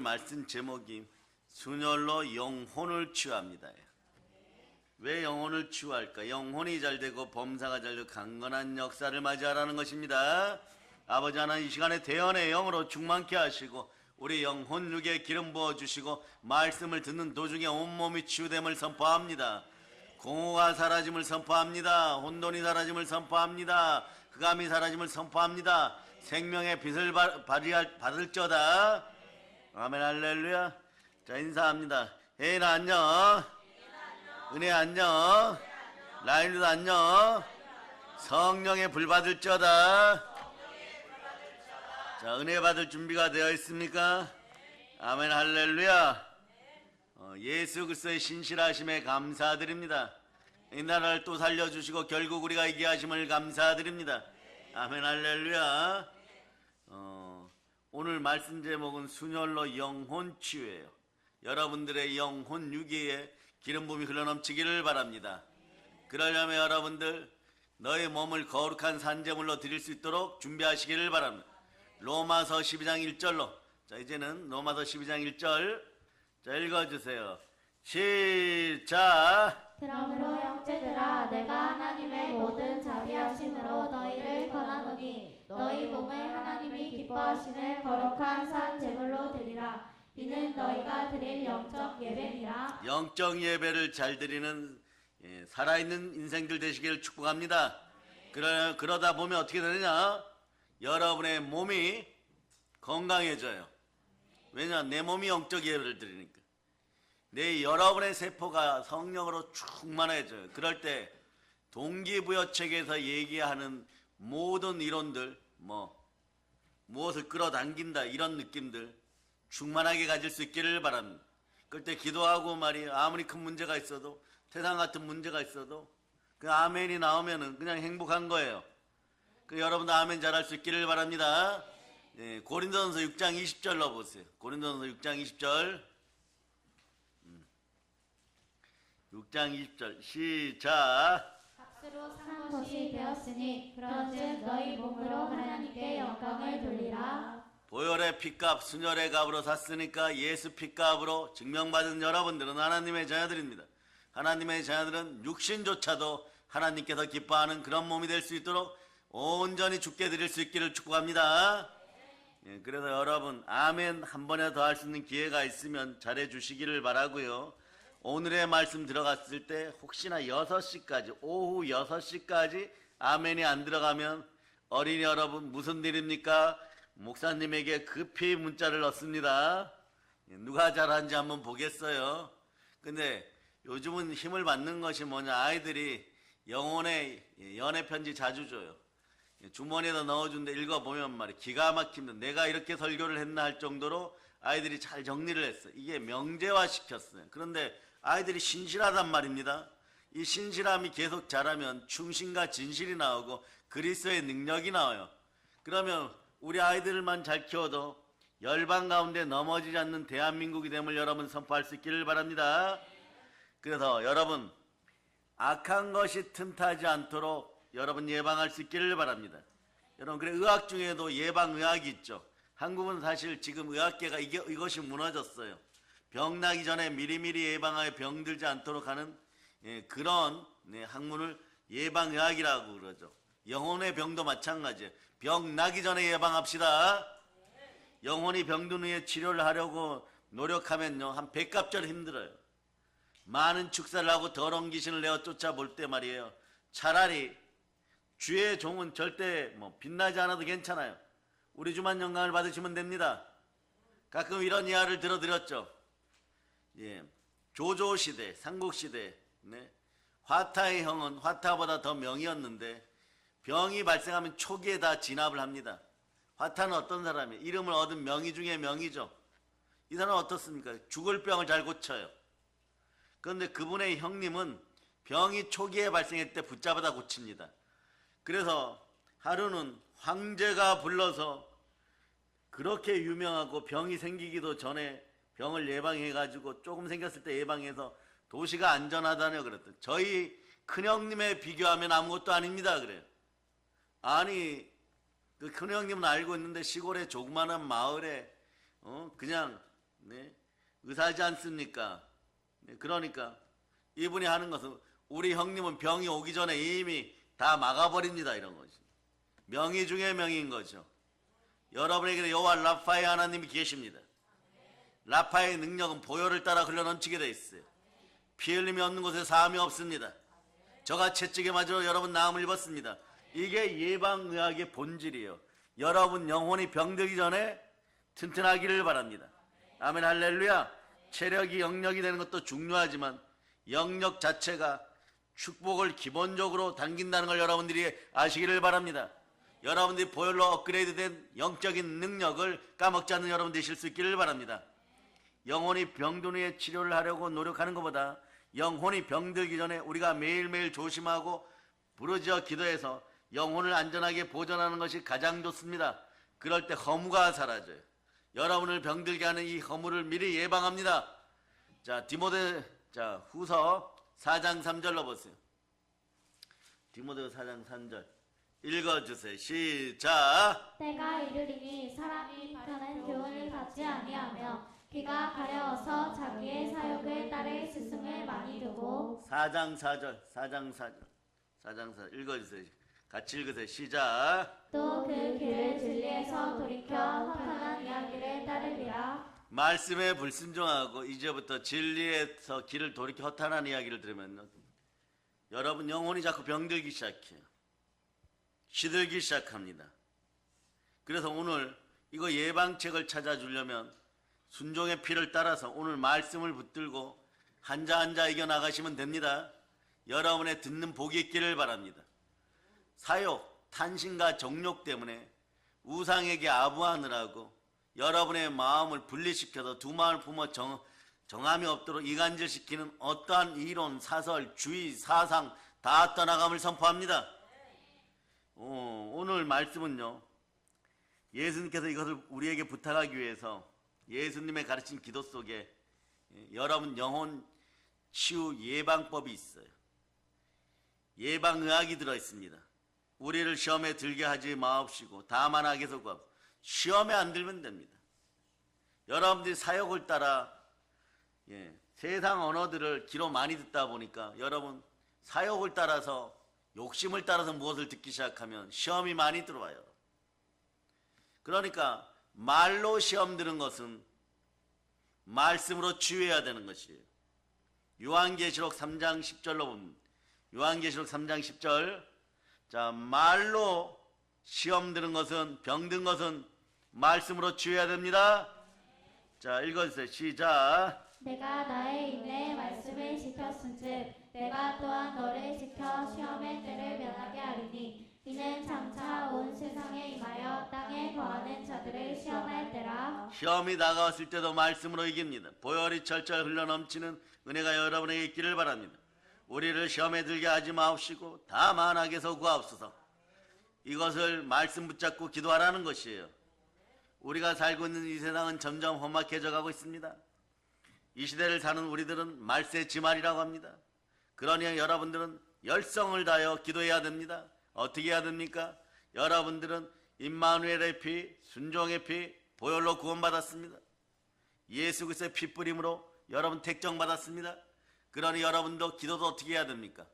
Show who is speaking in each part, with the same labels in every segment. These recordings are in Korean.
Speaker 1: 말씀 제목이 순혈로 영혼을 치유합니다. 왜 영혼을 치유할까? 영혼이 잘되고 범사가 잘되고 강건한 역사를 맞이하라는 것입니다. 아버지 하나님, 이 시간에 대언의 영으로 충만케 하시고 우리 영혼 육에 기름 부어주시고 말씀을 듣는 도중에 온몸이 치유됨을 선포합니다. 공허가 사라짐을 선포합니다. 혼돈이 사라짐을 선포합니다. 흑암이 사라짐을 선포합니다. 생명의 빛을 받을저다. 아멘. 할렐루야. 자, 인사합니다. 혜인아 안녕. 은혜 안녕. 라인도 안녕. 성령의 불 받을저다. 자, 은혜 받을 준비가 되어 있습니까? 아멘. 할렐루야. 예수 그리스도의 신실하심에 감사드립니다. 이 나라를 또 살려주시고 결국 우리가 이기게 하심을 감사드립니다. 아멘. 할렐루야. 오늘 말씀 제목은 순혈로 영혼 치유예요. 여러분들의 영혼 유기에 기름 부음이 흘러넘치기를 바랍니다. 그러려면 여러분들 너의 몸을 거룩한 산제물로 드릴 수 있도록 준비하시기를 바랍니다. 로마서 12장 1절로, 자, 이제는 로마서 12장 1절, 자, 읽어주세요. 시작.
Speaker 2: 그러므로 형제들아, 내가 하나님의 모든 자비하심으로 너희를 권하노니 너희 몸을 하나님이 기뻐하시는 거룩한 산 제물로 드리라. 이는 너희가 드릴 영적 예배니라.
Speaker 1: 영적 예배를 잘 드리는 살아있는 인생들 되시기를 축복합니다. 그러다 보면 어떻게 되느냐? 여러분의 몸이 건강해져요. 왜냐? 내 몸이 영적 예배를 드리니까. 여러분의 세포가 성령으로 충만해져요. 그럴 때 동기부여책에서 얘기하는 모든 이론들, 무엇을 끌어당긴다, 이런 느낌들 충만하게 가질 수 있기를 바랍니다. 그럴 때 기도하고 말이에요. 아무리 큰 문제가 있어도, 태산 같은 문제가 있어도 그 아멘이 나오면은 그냥 행복한 거예요. 그 여러분도 아멘 잘할 수 있기를 바랍니다. 고린도전서 6장 20절로 보세요. 고린도전서 6장 20절. 6장 20절 시작.
Speaker 2: 값으로 산 것이 되었으니 그런즉 너희 몸으로 하나님께 영광을 돌리라.
Speaker 1: 보혈의 피값, 순혈의 값으로 샀으니까 예수 피값으로 증명받은 여러분들은 하나님의 자녀들입니다. 하나님의 자녀들은 육신조차도 하나님께서 기뻐하는 그런 몸이 될 수 있도록 온전히 주께 드릴 수 있기를 축복합니다. 그래서 여러분 아멘 한 번에 더 할 수 있는 기회가 있으면 잘해 주시기를 바라고요. 오늘의 말씀 들어갔을 때 혹시나 6시까지, 오후 6시까지 아멘이 안 들어가면 어린이 여러분 무슨 일입니까? 목사님에게 급히 문자를 넣습니다. 누가 잘하는지 한번 보겠어요. 근데 요즘은 힘을 받는 것이 뭐냐? 아이들이 영혼의 연애 편지 자주 줘요. 주머니에다 넣어준데 읽어보면 말이야, 기가 막힙니다. 내가 이렇게 설교를 했나 할 정도로 아이들이 잘 정리를 했어요. 이게 명제화 시켰어요. 그런데 아이들이 신실하단 말입니다. 이 신실함이 계속 자라면 충신과 진실이 나오고 그리스도의 능력이 나와요. 그러면 우리 아이들만 잘 키워도 열방 가운데 넘어지지 않는 대한민국이 됨을 여러분 선포할 수 있기를 바랍니다. 그래서 여러분 악한 것이 틈타지 않도록 여러분 예방할 수 있기를 바랍니다. 여러분, 그래 의학 중에도 예방의학이 있죠. 한국은 사실 지금 의학계가 이것이 무너졌어요. 병 나기 전에 미리미리 예방하여 병들지 않도록 하는 그런 학문을 예방의학이라고 그러죠. 영혼의 병도 마찬가지예요. 병 나기 전에 예방합시다. 영혼이 병든 후에 치료를 하려고 노력하면요 한 100갑절 힘들어요. 많은 축사를 하고 더러운 귀신을 내어 쫓아볼 때 말이에요, 차라리 주의 종은 절대 빛나지 않아도 괜찮아요. 우리 주만 영광을 받으시면 됩니다. 가끔 이런 이야기를 들어드렸죠. 조조시대, 삼국시대, 화타의 형은 화타보다 더 명이었는데 병이 발생하면 초기에 다 진압을 합니다. 화타는 어떤 사람이에요? 이름을 얻은 명의 중에 명이죠. 이 사람은 어떻습니까? 죽을 병을 잘 고쳐요. 그런데 그분의 형님은 병이 초기에 발생할 때 붙잡아다 고칩니다. 그래서 하루는 황제가 불러서 그렇게 유명하고 병이 생기기도 전에 병을 예방해가지고 조금 생겼을 때 예방해서 도시가 안전하다며 그랬더니 저희 큰형님에 비교하면 아무것도 아닙니다 그래요. 아니 그 큰형님은 알고 있는데 시골의 조그마한 마을에 그냥 네? 의사지 않습니까? 네, 그러니까 이분이 하는 것은 우리 형님은 병이 오기 전에 이미 다 막아버립니다. 이런 거죠. 명의 중에 명의인 거죠. 여러분에게는 여호와 라파의 하나님이 계십니다. 라파의 능력은 보혈을 따라 흘러넘치게 돼 있어요. 피 흘림이 없는 곳에 사함이 없습니다. 저가 채찍에 맞으러 여러분 나음을 입었습니다. 이게 예방의학의 본질이에요. 여러분 영혼이 병들기 전에 튼튼하기를 바랍니다. 아멘 할렐루야. 체력이 영력이 되는 것도 중요하지만 영력 자체가 축복을 기본적으로 당긴다는 걸 여러분들이 아시기를 바랍니다. 여러분들이 보혈로 업그레이드된 영적인 능력을 까먹지 않는 여러분 되실 수 있기를 바랍니다. 영혼이 병든 후에 치료를 하려고 노력하는 것보다 영혼이 병들기 전에 우리가 매일매일 조심하고 부르짖어 기도해서 영혼을 안전하게 보존하는 것이 가장 좋습니다. 그럴 때 허무가 사라져요. 여러분을 병들게 하는 이 허무를 미리 예방합니다. 자, 후서 4장 3절로 보세요. 디모데 4장 3절 읽어주세요. 시작.
Speaker 2: 때가 이르리니 사람이 바라는 교훈을 받지 아니하며 귀가 가려워서 자기의 사욕을 따를 스승을 많이 두고
Speaker 1: 4장 4절 읽어주세요. 같이 읽으세요. 시작.
Speaker 2: 또 그 길을 진리에서 돌이켜 허탄한 이야기를 따르리라.
Speaker 1: 말씀에 불순종하고 이제부터 진리에서 길을 돌이켜 허탄한 이야기를 들으면 여러분 영혼이 자꾸 병들기 시작해요. 시들기 시작합니다. 그래서 오늘 이거 예방책을 찾아주려면 순종의 피를 따라서 오늘 말씀을 붙들고 한자 한자 이겨나가시면 됩니다. 여러분의 듣는 복이 있기를 바랍니다. 사욕, 탄신과 정욕 때문에 우상에게 아부하느라고 여러분의 마음을 분리시켜서 두 마음을 품어 정함이 없도록 이간질시키는 어떠한 이론, 사설, 주의, 사상 다 떠나감을 선포합니다. 오늘 말씀은요, 예수님께서 이것을 우리에게 부탁하기 위해서 예수님의 가르친 기도 속에 여러분 영혼 치유 예방법이 있어요. 예방의학이 들어있습니다. 우리를 시험에 들게 하지 마옵시고 다만 악에서 구하옵소서. 시험에 안 들면 됩니다. 여러분들이 사욕을 따라 세상 언어들을 귀로 많이 듣다 보니까 여러분 사욕을 따라서 욕심을 따라서 무엇을 듣기 시작하면 시험이 많이 들어와요. 그러니까 말로 시험 드는 것은 말씀으로 치유해야 되는 것이에요. 요한계시록 3장 10절로 보면 요한계시록 3장 10절 자 말로 시험 드는 것은 병든 것은 말씀으로 치유해야 됩니다. 자 읽어주세요. 시작.
Speaker 2: 내가 나의 인내의 말씀을 지켰은즉 내가 또한 너를 지켜 시험의 때를 면하게 하리니 이는 장차 온 세상에 임하여 땅에 거하는 자들을 시험할 때라.
Speaker 1: 시험이 다가왔을 때도 말씀으로 이깁니다. 보혈이 철철 흘러넘치는 은혜가 여러분에게 있기를 바랍니다. 우리를 시험에 들게 하지 마옵시고 다만 악에서 구하옵소서. 이것을 말씀 붙잡고 기도하라는 것이에요. 우리가 살고 있는 이 세상은 점점 험악해져 가고 있습니다. 이 시대를 사는 우리들은 말세 지말이라고 합니다. 그러니 여러분들은 열성을 다하여 기도해야 됩니다. 어떻게 해야 됩니까? 여러분들은 임마누엘의 피, 순종의 피, 보혈로 구원받았습니다. 예수 그리스도의 피 뿌림으로 여러분 택정받았습니다. 그러니 여러분도 기도도 어떻게 해야 됩니까?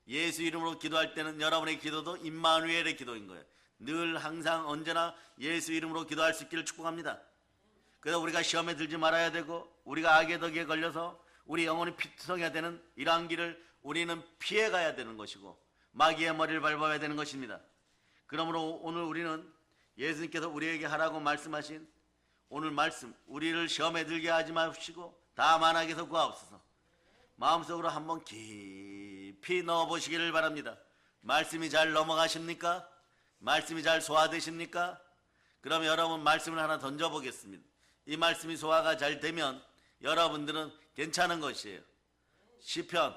Speaker 1: 예수 이름으로 기도할 때는 여러분의 기도도 임마누엘의 기도인 거예요. 늘 항상 언제나 예수 이름으로 기도할 수 있기를 축복합니다. 그래서 우리가 시험에 들지 말아야 되고 우리가 악의 덕에 걸려서 우리 영혼이 피투성해야 되는 이러한 길을 우리는 피해가야 되는 것이고 마귀의 머리를 밟아야 되는 것입니다. 그러므로 오늘 우리는 예수님께서 우리에게 하라고 말씀하신 오늘 말씀 우리를 시험에 들게 하지 마시고 다만 악에서 구하옵소서. 마음속으로 한번 깊이 넣어보시기를 바랍니다. 말씀이 잘 넘어가십니까? 말씀이 잘 소화되십니까? 그럼 여러분 말씀을 하나 던져보겠습니다. 이 말씀이 소화가 잘 되면 여러분들은 괜찮은 것이에요. 시편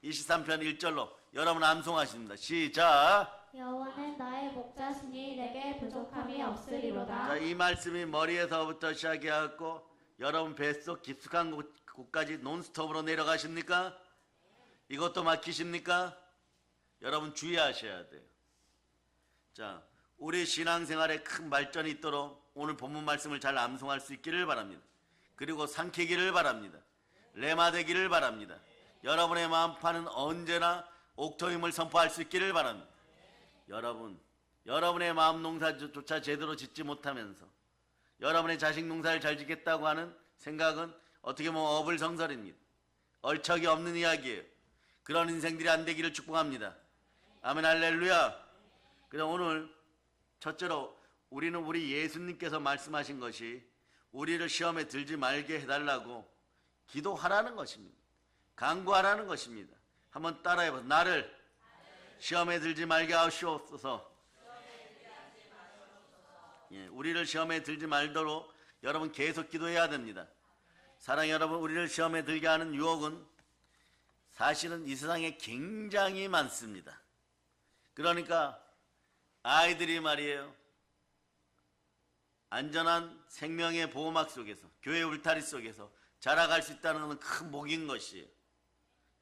Speaker 1: 23편 1절로 여러분 암송하십니다. 시작.
Speaker 2: 여호와는 나의 목자시니 내게 부족함이 없으리로다.
Speaker 1: 자, 이 말씀이 머리에서부터 시작해갖고 여러분 뱃속 깊숙한 곳까지 논스톱으로 내려가십니까? 이것도 막히십니까? 여러분 주의하셔야 돼요. 자, 우리 신앙생활에 큰 발전이 있도록 오늘 본문 말씀을 잘 암송할 수 있기를 바랍니다. 그리고 상쾌기를 바랍니다. 레마되기를 바랍니다. 여러분의 마음판은 언제나 옥토임을 선포할 수 있기를 바랍니다. 여러분의 마음 농사조차 제대로 짓지 못하면서 여러분의 자식 농사를 잘 짓겠다고 하는 생각은 어떻게 보면 어불성설입니다. 얼척이 없는 이야기예요. 그런 인생들이 안 되기를 축복합니다. 아멘 할렐루야. 그래서 오늘 첫째로 우리는 우리 예수님께서 말씀하신 것이 우리를 시험에 들지 말게 해달라고 기도하라는 것입니다. 간구하라는 것입니다. 한번 따라해보세요. 나를 시험에 들지 말게 하시옵소서. 예, 우리를 시험에 들지 말도록 여러분 계속 기도해야 됩니다. 사랑하는 여러분, 우리를 시험에 들게 하는 유혹은 사실은 이 세상에 굉장히 많습니다. 그러니까 아이들이 말이에요, 안전한 생명의 보호막 속에서, 교회 울타리 속에서 자라갈 수 있다는 것은 큰 복인 것이에요.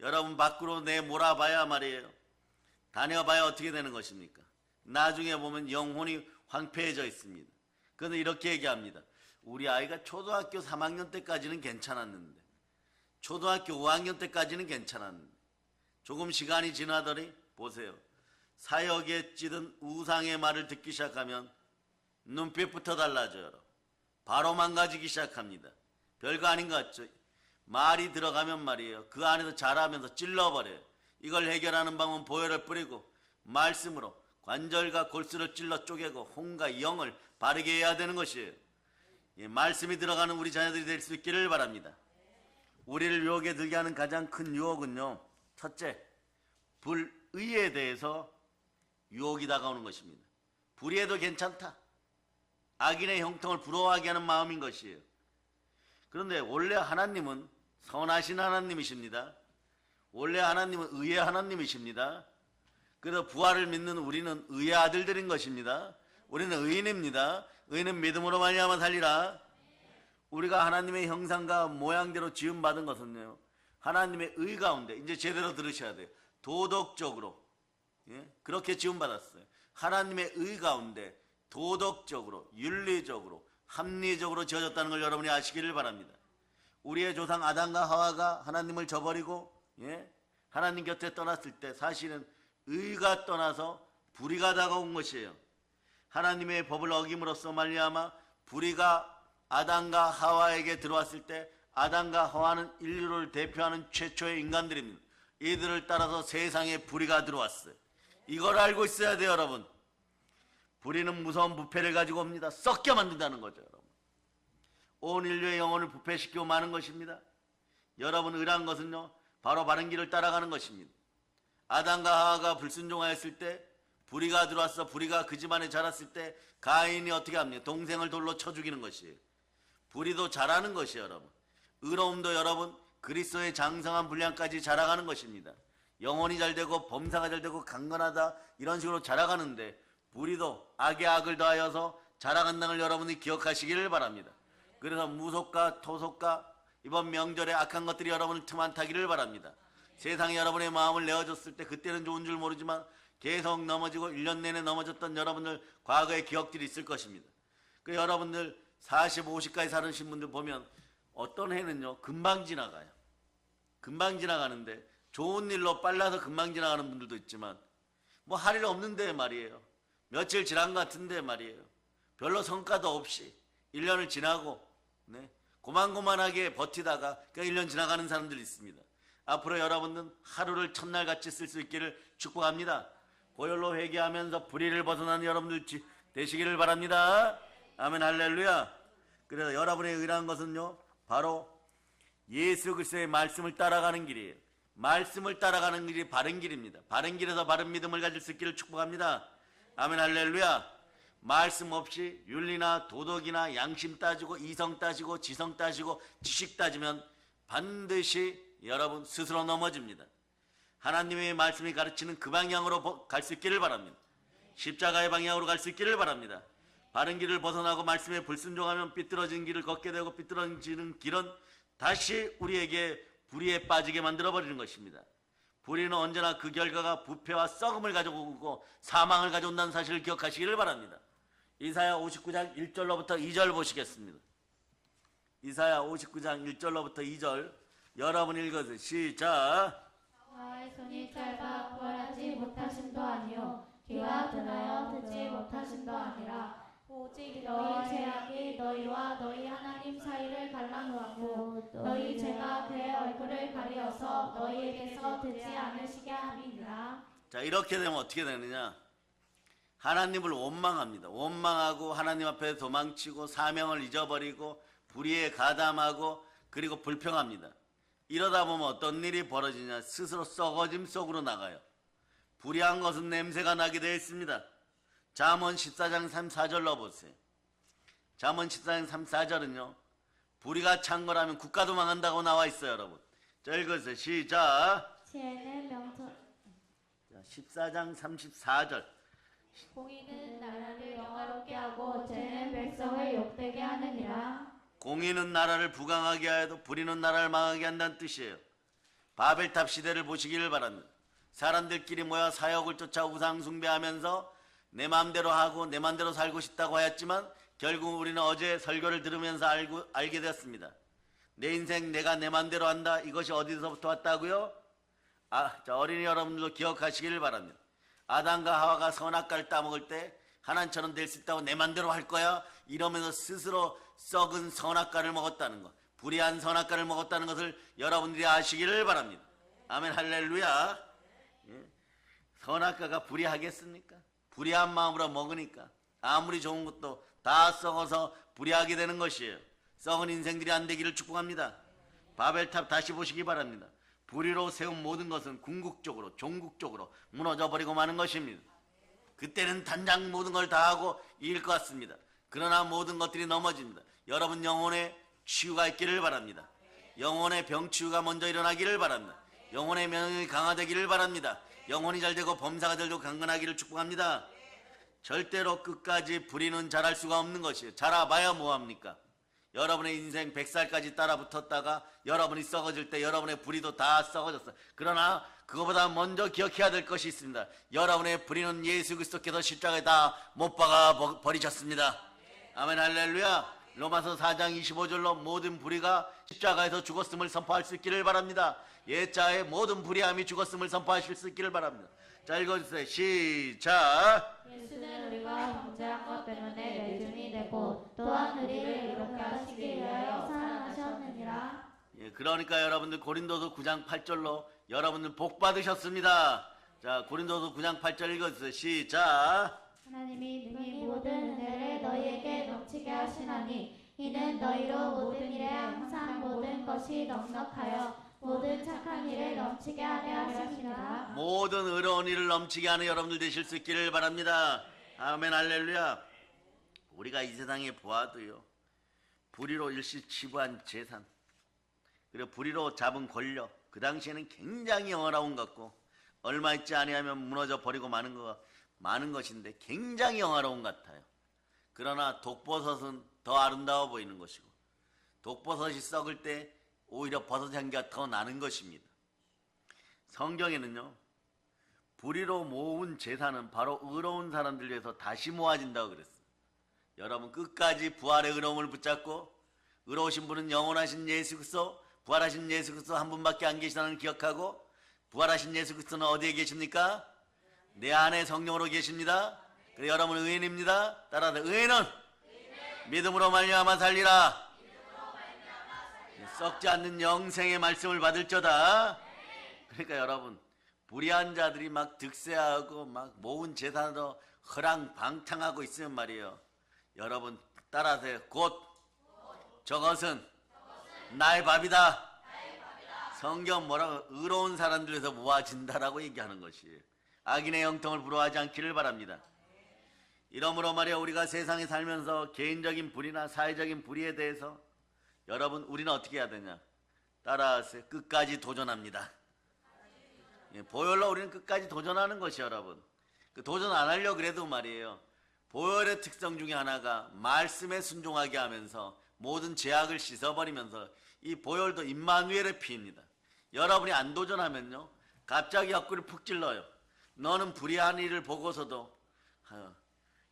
Speaker 1: 여러분 밖으로 내몰아봐야 말이에요, 다녀봐야 어떻게 되는 것입니까? 나중에 보면 영혼이 황폐해져 있습니다. 그런데 이렇게 얘기합니다. 우리 아이가 초등학교 3학년 때까지는 괜찮았는데, 초등학교 5학년 때까지는 괜찮았는데, 조금 시간이 지나더니 보세요, 사역에 찌든 우상의 말을 듣기 시작하면 눈빛부터 달라져요. 바로 망가지기 시작합니다. 별거 아닌 것 같죠? 말이 들어가면 말이에요, 그 안에서 자라면서 찔러버려요. 이걸 해결하는 방법은 보혈을 뿌리고 말씀으로 관절과 골수를 찔러 쪼개고 혼과 영을 바르게 해야 되는 것이에요. 예, 말씀이 들어가는 우리 자녀들이 될 수 있기를 바랍니다. 우리를 유혹에 들게 하는 가장 큰 유혹은요, 첫째, 불의에 대해서 유혹이 다가오는 것입니다. 불의해도 괜찮다, 악인의 형통을 부러워하게 하는 마음인 것이에요. 그런데 원래 하나님은 선하신 하나님이십니다. 원래 하나님은 의의 하나님이십니다. 그래서 부활을 믿는 우리는 의의 아들들인 것입니다. 우리는 의인입니다. 의인은 믿음으로 말미암아 살리라. 우리가 하나님의 형상과 모양대로 지음받은 것은요, 하나님의 의 가운데, 이제 제대로 들으셔야 돼요, 도덕적으로, 예? 그렇게 지음받았어요. 하나님의 의 가운데 도덕적으로, 윤리적으로, 합리적으로 지어졌다는 걸 여러분이 아시기를 바랍니다. 우리의 조상 아담과 하와가 하나님을 저버리고, 예? 하나님 곁에 떠났을 때 사실은 의가 떠나서 불의가 다가온 것이에요. 하나님의 법을 어김으로써 말미암아 불의가 아담과 하와에게 들어왔을 때, 아담과 하와는 인류를 대표하는 최초의 인간들입니다. 이들을 따라서 세상에 불의가 들어왔어요. 이걸 알고 있어야 돼요, 여러분. 불의는 무서운 부패를 가지고 옵니다. 썩게 만든다는 거죠, 여러분. 온 인류의 영혼을 부패시키고 마는 것입니다. 여러분, 의란 것은요, 바로 바른 길을 따라가는 것입니다. 아담과 하와가 불순종하였을 때 불의가 들어왔어. 불의가 그 집안에 자랐을 때 가인이 어떻게 합니까? 동생을 돌로 쳐 죽이는 것이에요. 불의도 자라는 것이에요, 여러분. 의로움도 여러분 그리스도의 장성한 분량까지 자라가는 것입니다. 영혼이 잘되고 범사가 잘되고 강건하다, 이런 식으로 자라가는데 불의도 악에 악을 더하여서 자라간다는 걸 여러분이 기억하시기를 바랍니다. 그래서 무속과 토속과 이번 명절에 악한 것들이 여러분을 틈 안 타기를 바랍니다. 세상에 여러분의 마음을 내어줬을 때 그때는 좋은 줄 모르지만 계속 넘어지고 1년 내내 넘어졌던 여러분들 과거의 기억들이 있을 것입니다. 그 여러분들 40, 50까지 사는 분들 보면 어떤 해는요 금방 지나가요. 금방 지나가는데 좋은 일로 빨라서 금방 지나가는 분들도 있지만 뭐 할 일 없는데 말이에요, 며칠 지난 것 같은데 말이에요, 별로 성과도 없이 1년을 지나고 고만고만하게 버티다가 그냥 1년 지나가는 사람들이 있습니다. 앞으로 여러분은 하루를 첫날같이 쓸 수 있기를 축복합니다. 보혈로 회개하면서 불의를 벗어나는 여러분들 되시기를 바랍니다. 아멘 할렐루야. 그래서 여러분의 의라는 것은요, 바로 예수 그리스도의 말씀을 따라가는 길이에요. 말씀을 따라가는 길이 바른 길입니다. 바른 길에서 바른 믿음을 가질 수 있기를 축복합니다. 아멘 할렐루야. 말씀 없이 윤리나 도덕이나 양심 따지고 이성 따지고 지성 따지고 지식 따지면 반드시 여러분 스스로 넘어집니다. 하나님의 말씀이 가르치는 그 방향으로 갈 수 있기를 바랍니다. 십자가의 방향으로 갈 수 있기를 바랍니다. 바른 길을 벗어나고 말씀에 불순종하면 삐뚤어진 길을 걷게 되고, 삐뚤어지는 길은 다시 우리에게 불의에 빠지게 만들어버리는 것입니다. 불의는 언제나 그 결과가 부패와 썩음을 가져오고 사망을 가져온다는 사실을 기억하시기를 바랍니다. 이사야 59장 1절로부터 2절 보시겠습니다. 이사야 59장 1절로부터 2절 여러분 읽어서 시작.
Speaker 2: 여호와의 손이 짧아 구원하지 못하심도 아니요 귀가 드나여 듣지 못하심도 아니라 오직 너희 죄악이 너희와 너희 하나님 사이를 갈라놓았고 너희 죄가 그의 얼굴을 가리어서 너희에게서 듣지 않으시게 함이니라.
Speaker 1: 자, 이렇게 되면 어떻게 되느냐? 하나님을 원망합니다. 원망하고 하나님 앞에 도망치고 사명을 잊어버리고 불의에 가담하고 그리고 불평합니다. 이러다 보면 어떤 일이 벌어지냐? 스스로 썩어짐 속으로 나가요. 불의한 것은 냄새가 나게 되어 있습니다. 잠언 14장 34절로 보세요. 잠언 14장 34절은요. 불의가 찬 거라면 국가도 망한다고 나와 있어요, 여러분. 자, 읽으세요. 시작.
Speaker 2: 지혜는 명철
Speaker 1: 자, 14장 34절.
Speaker 2: 공의는 나라를 영화롭게 하고 죄는 백성을 욕되게 하느니라.
Speaker 1: 공의는 나라를 부강하게 하여도 불의는 나라를 망하게 한다는 뜻이에요. 바벨탑 시대를 보시기를 바랍니다. 사람들끼리 모여 사역을 쫓아 우상 숭배하면서 내 마음대로 하고 내 마음대로 살고 싶다고 하였지만 결국 우리는 어제 설교를 들으면서 알게 되었습니다. 내 인생 내가 내 마음대로 한다. 이것이 어디서부터 왔다고요? 자, 어린이 여러분들도 기억하시기를 바랍니다. 아담과 하와가 선악과를 따먹을 때 하나님처럼 될 수 있다고 내 마음대로 할 거야 이러면서 스스로 썩은 선악과를 먹었다는 것, 불의한 선악과를 먹었다는 것을 여러분들이 아시기를 바랍니다. 아멘 할렐루야. 예. 선악과가 불의하겠습니까? 불의한 마음으로 먹으니까 아무리 좋은 것도 다 썩어서 불의하게 되는 것이에요. 썩은 인생들이 안 되기를 축복합니다. 바벨탑 다시 보시기 바랍니다. 불의로 세운 모든 것은 궁극적으로 종국적으로 무너져 버리고 마는 것입니다. 그때는 단장 모든 걸 다 하고 이길 것 같습니다. 그러나 모든 것들이 넘어집니다. 여러분 영혼에 치유가 있기를 바랍니다. 영혼의 병치유가 먼저 일어나기를 바랍니다. 영혼의 명령이 강화되기를 바랍니다. 영혼이 잘 되고 범사가 잘 되고 강건하기를 축복합니다. 절대로 끝까지 불의는 잘할 수가 없는 것이에요. 잘해봐야 뭐합니까? 여러분의 인생 100살까지 따라 붙었다가 여러분이 썩어질 때 여러분의 불의도 다 썩어졌어요. 그러나 그거보다 먼저 기억해야 될 것이 있습니다. 여러분의 불의는 예수 그리스도께서 십자가에 다 못 박아 버리셨습니다. 아멘 할렐루야. 로마서 4장 25절로 모든 불의가 십자가에서 죽었음을 선포할 수 있기를 바랍니다. 옛자의 모든 불의함이 죽었음을 선포하실 수 있기를 바랍니다. 자, 읽어주세요. 시작.
Speaker 2: 예수는 우리가 범죄한 것 때문에 매준이 되고 또한 우리를 이렇게 하시기 위하여 사랑하셨느니라.
Speaker 1: 예, 그러니까 여러분들 고린도서 9장 8절로 여러분들 복 받으셨습니다. 자, 고린도서 9장 8절 읽어주세요. 시작.
Speaker 2: 하나님이 능히 모든 은혜를 너희에게 넘치게 하시나니 이는 너희로 모든 일에 항상 모든 것이 넉넉하여 모든 착한 일을 넘치게 하려 하시니라.
Speaker 1: 모든 의로운 일을 넘치게 하는 여러분들 되실 수 있기를 바랍니다. 아멘 할렐루야. 우리가 이 세상에 보아도요, 불의로 일시치부한 재산, 그리고 불의로 잡은 권력, 그 당시에는 굉장히 영화로운 것 같고 얼마 있지 아니하면 무너져 버리고 마는 것인데 굉장히 영화로운 것 같아요. 그러나 독버섯은 더 아름다워 보이는 것이고 독버섯이 썩을 때 오히려 버섯 향기가 더 나는 것입니다. 성경에는요, 불의로 모은 재산은 바로 의로운 사람들 위해서 다시 모아진다고 그랬어요. 여러분 끝까지 부활의 의로움을 붙잡고 의로우신 분은 영원하신 예수 그리스도, 부활하신 예수 그리스도 한 분밖에 안 계시다는 기억하고, 부활하신 예수 그리스도는 어디에 계십니까? 내 안에 성령으로 계십니다. 그래서 여러분 의인입니다. 따라서 의인은 믿음으로 말미암아 살리라. 썩지 않는 영생의 말씀을 받을저다. 그러니까 여러분 불의한 자들이 막 득세하고 막 모은 재산으로 허랑방탕하고 있으면 말이에요. 여러분 따라하세요. 곧 저것은 나의 밥이다. 성경 뭐라고? 의로운 사람들에서 모아진다라고 얘기하는 것이에요. 악인의 영통을 부러워하지 않기를 바랍니다. 이러므로 말이야 우리가 세상에 살면서 개인적인 불의나 사회적인 불의에 대해서 여러분 우리는 어떻게 해야 되냐? 따라하세요. 끝까지 도전합니다. 예, 보혈로 우리는 끝까지 도전하는 것이 여러분. 그 도전 안 하려고 그래도 말이에요. 보혈의 특성 중에 하나가 말씀에 순종하게 하면서 모든 죄악을 씻어버리면서 이 보혈도 임마누엘의 피입니다. 여러분이 안 도전하면요 갑자기 옆구리를 푹 찔러요. 너는 불의한 일을 보고서도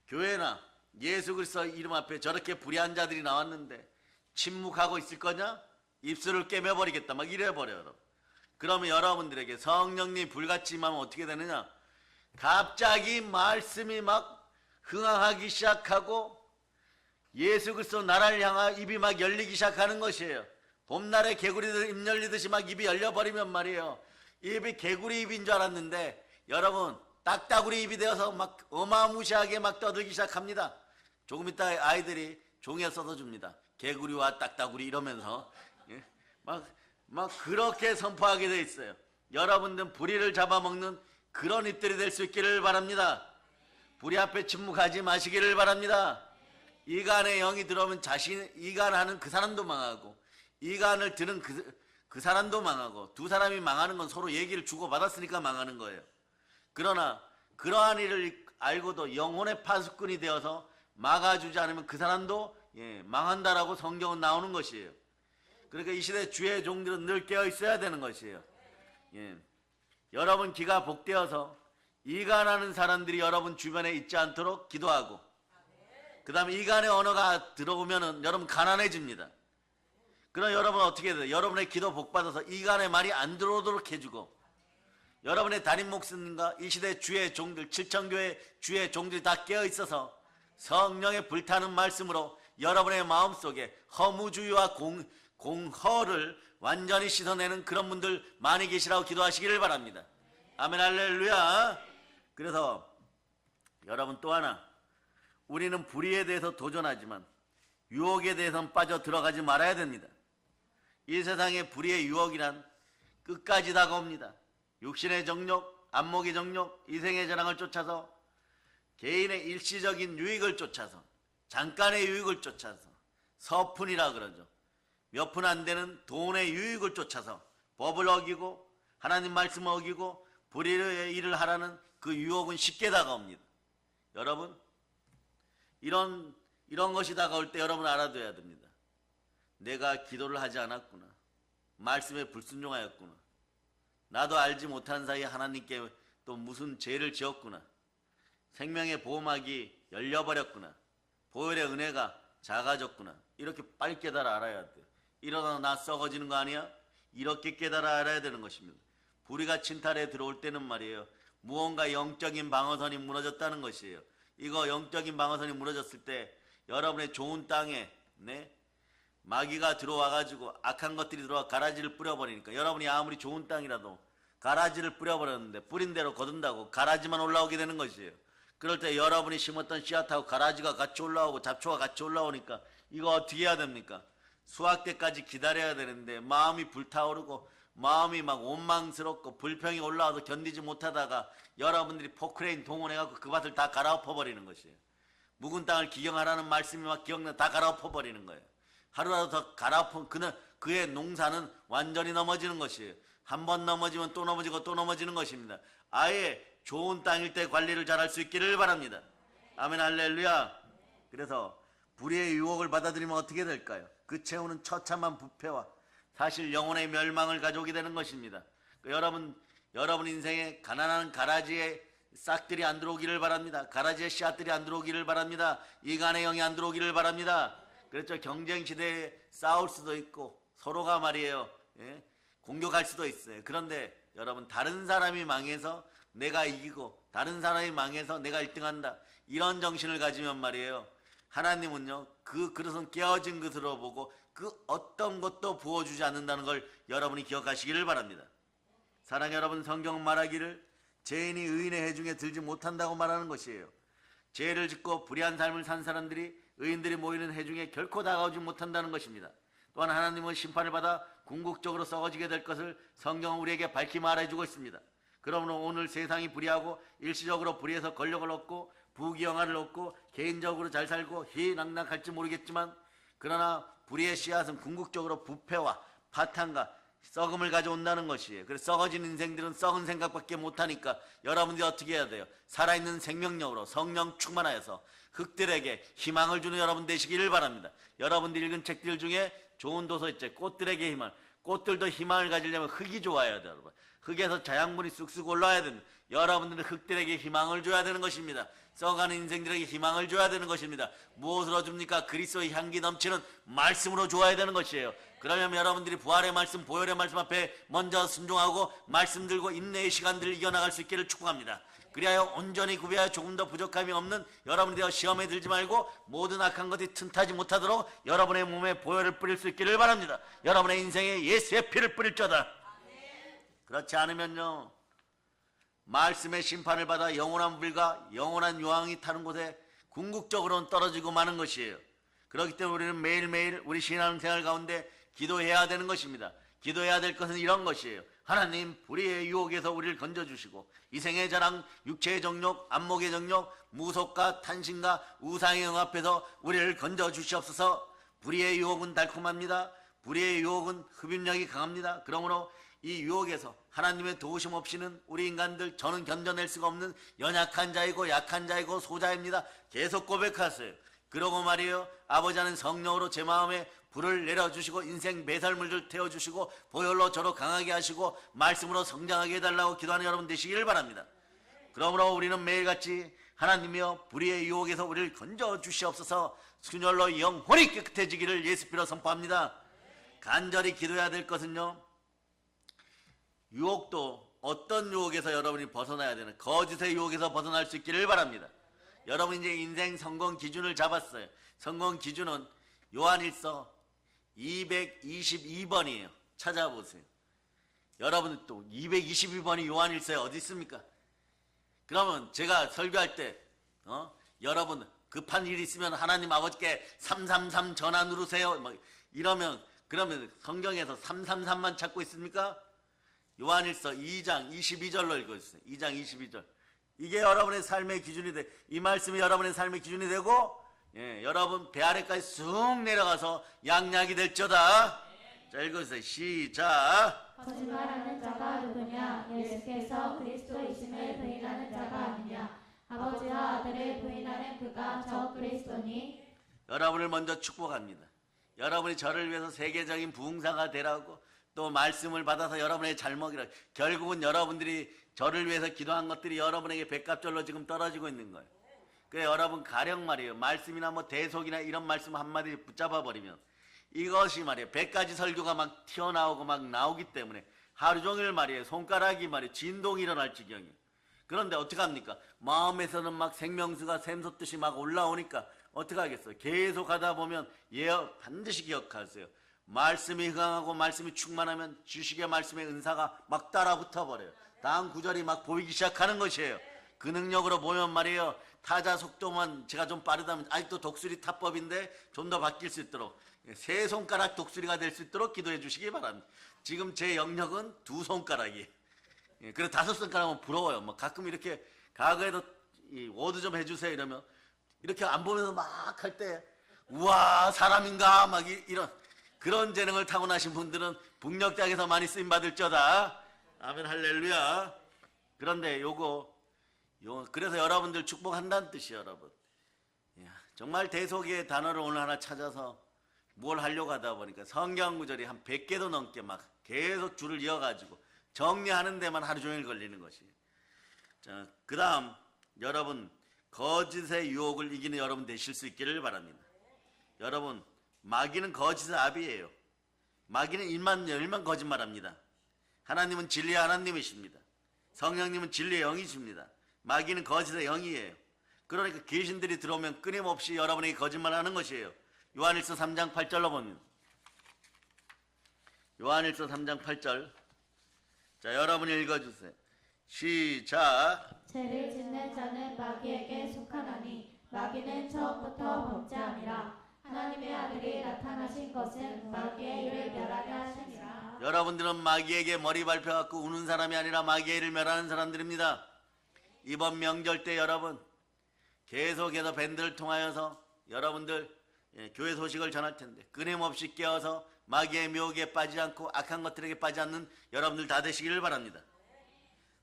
Speaker 1: 교회나 예수 그리스도 이름 앞에 저렇게 불의한 자들이 나왔는데 침묵하고 있을 거냐? 입술을 꿰매버리겠다. 막 이래버려, 여러분. 그러면 여러분들에게 성령님 불같이 임하면 어떻게 되느냐? 갑자기 말씀이 막 흥황하기 시작하고 예수 그리스도 나라를 향한 입이 막 열리기 시작하는 것이에요. 봄날에 개구리들 입 열리듯이 막 입이 열려버리면 말이에요. 입이 개구리 입인 줄 알았는데 여러분 딱따구리 입이 되어서 막 어마무시하게 막 떠들기 시작합니다. 조금 이따 아이들이 종이에 써서 줍니다. 개구리와 딱따구리 이러면서 예? 막 그렇게 선포하게 돼 있어요. 여러분들 불의를 잡아먹는 그런 입들이 될 수 있기를 바랍니다. 불의 앞에 침묵하지 마시기를 바랍니다. 이간의 영이 들어오면 이간하는 그 사람도 망하고 이간을 들은 그 사람도 망하고 두 사람이 망하는 건 서로 얘기를 주고받았으니까 망하는 거예요. 그러나 그러한 일을 알고도 영혼의 파수꾼이 되어서 막아주지 않으면 그 사람도 망한다라고 성경은 나오는 것이에요. 그러니까 이 시대 주의 종들은 늘 깨어 있어야 되는 것이에요. 여러분 귀가 복되어서 이간하는 사람들이 여러분 주변에 있지 않도록 기도하고 그 다음에 이간의 언어가 들어오면은 여러분 가난해집니다. 그럼 여러분 어떻게 돼요? 여러분의 기도 복받아서 이간의 말이 안 들어오도록 해주고 여러분의 담임 목사님과 이 시대 주의 종들 7천교회 주의 종들이 다 깨어있어서 성령의 불타는 말씀으로 여러분의 마음속에 허무주의와 공허를 완전히 씻어내는 그런 분들 많이 계시라고 기도하시기를 바랍니다. 아멘 할렐루야. 그래서 여러분 또 하나 우리는 불의에 대해서 도전하지만 유혹에 대해서는 빠져 들어가지 말아야 됩니다. 이 세상의 불의의 유혹이란 끝까지 다가옵니다. 육신의 정욕, 안목의 정욕, 이생의 자랑을 쫓아서 개인의 일시적인 유익을 쫓아서 잠깐의 유익을 쫓아서 서푼이라 그러죠. 몇 푼 안 되는 돈의 유익을 쫓아서 법을 어기고 하나님 말씀을 어기고 불의의 일을 하라는 그 유혹은 쉽게 다가옵니다. 여러분 이런 것이 다가올 때 여러분 알아둬야 됩니다. 내가 기도를 하지 않았구나. 말씀에 불순종하였구나. 나도 알지 못한 사이에 하나님께 또 무슨 죄를 지었구나. 생명의 보호막이 열려버렸구나. 보혈의 은혜가 작아졌구나. 이렇게 빨리 깨달아 알아야 돼요. 이러다 나 썩어지는 거 아니야? 이렇게 깨달아 알아야 되는 것입니다. 불의가 침탈에 들어올 때는 말이에요. 무언가 영적인 방어선이 무너졌다는 것이에요. 이거 영적인 방어선이 무너졌을 때 여러분의 좋은 땅에 마귀가 들어와가지고 악한 것들이 들어와 가라지를 뿌려버리니까 여러분이 아무리 좋은 땅이라도 가라지를 뿌려버렸는데 뿌린 대로 거둔다고 가라지만 올라오게 되는 것이에요. 그럴 때 여러분이 심었던 씨앗하고 가라지가 같이 올라오고 잡초가 같이 올라오니까 이거 어떻게 해야 됩니까? 수확 때까지 기다려야 되는데 마음이 불타오르고 마음이 막 원망스럽고 불평이 올라와서 견디지 못하다가 여러분들이 포크레인 동원해갖고 그 밭을 다 갈아엎어버리는 것이에요. 묵은 땅을 기경하라는 말씀이 막 기억나 다 갈아엎어버리는 거예요. 하루라도 더 갈아엎은 그의 농사는 완전히 넘어지는 것이에요. 한 번 넘어지면 또 넘어지고 또 넘어지는 것입니다. 아예 좋은 땅일 때 관리를 잘할 수 있기를 바랍니다. 아멘 할렐루야. 그래서 불의의 유혹을 받아들이면 어떻게 될까요? 그 채우는 처참한 부패와 사실 영혼의 멸망을 가져오게 되는 것입니다. 여러분 인생에 가난한 가라지의 싹들이 안 들어오기를 바랍니다. 가라지의 씨앗들이 안 들어오기를 바랍니다. 이간의 영이 안 들어오기를 바랍니다. 그렇죠. 경쟁 시대에 싸울 수도 있고 서로가 말이에요. 공격할 수도 있어요. 그런데 여러분 다른 사람이 망해서 내가 이기고 다른 사람이 망해서 내가 1등한다. 이런 정신을 가지면 말이에요. 하나님은요. 그 그릇은 깨어진 것으로 보고 그 어떤 것도 부어주지 않는다는 걸 여러분이 기억하시기를 바랍니다. 사랑 여러분 성경 말하기를 죄인이 의인의 해중에 들지 못한다고 말하는 것이에요. 죄를 짓고 불의한 삶을 산 사람들이 의인들이 모이는 해중에 결코 다가오지 못한다는 것입니다. 또한 하나님은 심판을 받아 궁극적으로 썩어지게 될 것을 성경은 우리에게 밝히 말해주고 있습니다. 그러므로 오늘 세상이 불의하고 일시적으로 불의해서 권력을 얻고 부귀영화를 얻고 개인적으로 잘 살고 희낙낙할지 모르겠지만 그러나 불의의 씨앗은 궁극적으로 부패와 파탄과 썩음을 가져온다는 것이에요. 그래서 썩어진 인생들은 썩은 생각밖에 못하니까 여러분들이 어떻게 해야 돼요? 살아있는 생명력으로 성령 충만하여서 흑들에게 희망을 주는 여러분 되시기를 바랍니다. 여러분들이 읽은 책들 중에 좋은 도서 있죠. 꽃들에게 희망. 꽃들도 희망을 가지려면 흙이 좋아야 돼요, 여러분. 흙에서 자양분이 쑥쑥 올라와야 됩니다. 여러분들은 흙들에게 희망을 줘야 되는 것입니다. 써가는 인생들에게 희망을 줘야 되는 것입니다. 무엇으로 줍니까? 그리스도의 향기 넘치는 말씀으로 줘야 되는 것이에요. 그러려면 여러분들이 부활의 말씀, 보혈의 말씀 앞에 먼저 순종하고 말씀 들고 인내의 시간들을 이겨나갈 수 있기를 축복합니다. 그리하여 온전히 구비하여 조금 더 부족함이 없는 여러분들이 시험에 들지 말고 모든 악한 것이 틈타지 못하도록 여러분의 몸에 보혈을 뿌릴 수 있기를 바랍니다. 여러분의 인생에 예수의 피를 뿌릴 자다. 그렇지 않으면요, 말씀의 심판을 받아 영원한 불과 영원한 유황이 타는 곳에 궁극적으로는 떨어지고 마는 것이에요. 그렇기 때문에 우리는 매일매일 우리 신앙생활 가운데 기도해야 되는 것입니다. 기도해야 될 것은 이런 것이에요. 하나님, 불의의 유혹에서 우리를 건져주시고 이생의 자랑, 육체의 정욕, 안목의 정욕, 무속과 탄신과 우상의 영합에서 우리를 건져주시옵소서. 불의의 유혹은 달콤합니다. 불의의 유혹은 흡입력이 강합니다. 그러므로 이 유혹에서 하나님의 도우심 없이는 우리 인간들, 저는 견뎌낼 수가 없는 연약한 자이고 약한 자이고 소자입니다. 계속 고백하세요. 그러고 말이에요, 아버지 하는 성령으로 제 마음에 불을 내려주시고 인생 배설물들 태워주시고 보혈로 저로 강하게 하시고 말씀으로 성장하게 해달라고 기도하는 여러분 되시기를 바랍니다. 그러므로 우리는 매일같이 하나님이여 불의의 유혹에서 우리를 건져주시옵소서. 순혈로 영혼이 깨끗해지기를 예수 피로 선포합니다. 간절히 기도해야 될 것은요, 유혹도 어떤 유혹에서 여러분이 벗어나야 되는, 거짓의 유혹에서 벗어날 수 있기를 바랍니다. 여러분 이제 인생 성공 기준을 잡았어요. 성공 기준은 요한일서 222번이에요. 찾아보세요. 여러분 또 222번이 요한일서에 어디 있습니까? 그러면 제가 설교할 때 여러분 급한 일이 있으면 하나님 아버지께 333 전화 누르세요 뭐 이러면, 그러면 성경에서 333만 찾고 있습니까? 요한일서 2장 22절로 읽고 있어요. 2장 22절. 이게 여러분의 삶의 기준이 돼. 이 말씀이 여러분의 삶의 기준이 되고, 여러분 배 아래까지 쑥 내려가서 양약이 될저다. 자, 읽어주세요. 시작.
Speaker 2: 거짓말하는 자가 누구냐? 예수께서 그리스도이심을 부인하는 자가 아니냐? 아버지와 아들을 부인하는 그가 저 그리스도니?
Speaker 1: 여러분을 먼저 축복합니다. 여러분이 저를 위해서 세계적인 부흥사가 되라고, 또 말씀을 받아서 여러분의 잘 먹이라. 결국은 여러분들이 저를 위해서 기도한 것들이 여러분에게 백값절로 지금 떨어지고 있는 거예요. 그래, 여러분 가령 말이에요, 말씀이나 뭐 대속이나 이런 말씀 한마디 붙잡아 버리면 이것이 말이에요, 100가지 설교가 막 튀어나오고 막 나오기 때문에 하루 종일 말이에요, 손가락이 말이에요, 진동이 일어날 지경이에요. 그런데 어떡합니까? 마음에서는 막 생명수가 샘솟듯이 막 올라오니까 어떡하겠어요? 계속 하다 보면 반드시 기억하세요. 말씀이 흥하고 말씀이 충만하면 주식의 말씀의 은사가 막 따라 붙어버려요. 다음 구절이 막 보이기 시작하는 것이에요. 그 능력으로 보면 말이에요, 타자 속도만 제가 좀 빠르다면 아직도 독수리 타법인데 좀 더 바뀔 수 있도록 세 손가락 독수리가 될 수 있도록 기도해 주시기 바랍니다. 지금 제 영역은 두 손가락이에요. 그래서 다섯 손가락은 부러워요. 뭐 가끔 이렇게 과거에도 워드 좀 해주세요 이러면 이렇게 안 보면서 막 할 때 우와 사람인가 막 이런 그런 재능을 타고나신 분들은 북녘장에서 많이 쓰임받을 저다. 아멘 할렐루야. 그런데 그래서 여러분들 축복한다는 뜻이에요. 여러분, 정말 대속의 단어를 오늘 하나 찾아서 뭘 하려고 하다 보니까 성경 구절이 한 100개도 넘게 막 계속 줄을 이어가지고 정리하는 데만 하루 종일 걸리는 것이에요. 자, 그 다음 여러분, 거짓의 유혹을 이기는 여러분 되실 수 있기를 바랍니다. 여러분, 마귀는 거짓의 아비예요. 마귀는 일만 거짓말합니다. 하나님은 진리의 하나님이십니다. 성령님은 진리의 영이십니다. 마귀는 거짓의 영이에요. 그러니까 귀신들이 들어오면 끊임없이 여러분에게 거짓말하는 것이에요. 요한일서 3장 8절로 보면, 요한일서 3장 8절. 자, 여러분이 읽어주세요. 시작.
Speaker 2: 죄를 짓는 자는 마귀에게 속하나니 마귀는 처음부터 범죄함이라. 하나님의 아들이 나타나신 것은 마귀의 일을 멸하게 하시니라.
Speaker 1: 여러분들은 마귀에게 머리 밟혀갖고 우는 사람이 아니라 마귀의 일을 멸하는 사람들입니다. 이번 명절 때 여러분 계속해서 밴드를 통하여서 여러분들 교회 소식을 전할 텐데 끊임없이 깨어서 마귀의 묘기에 빠지지 않고 악한 것들에게 빠지지 않는 여러분들 다 되시기를 바랍니다.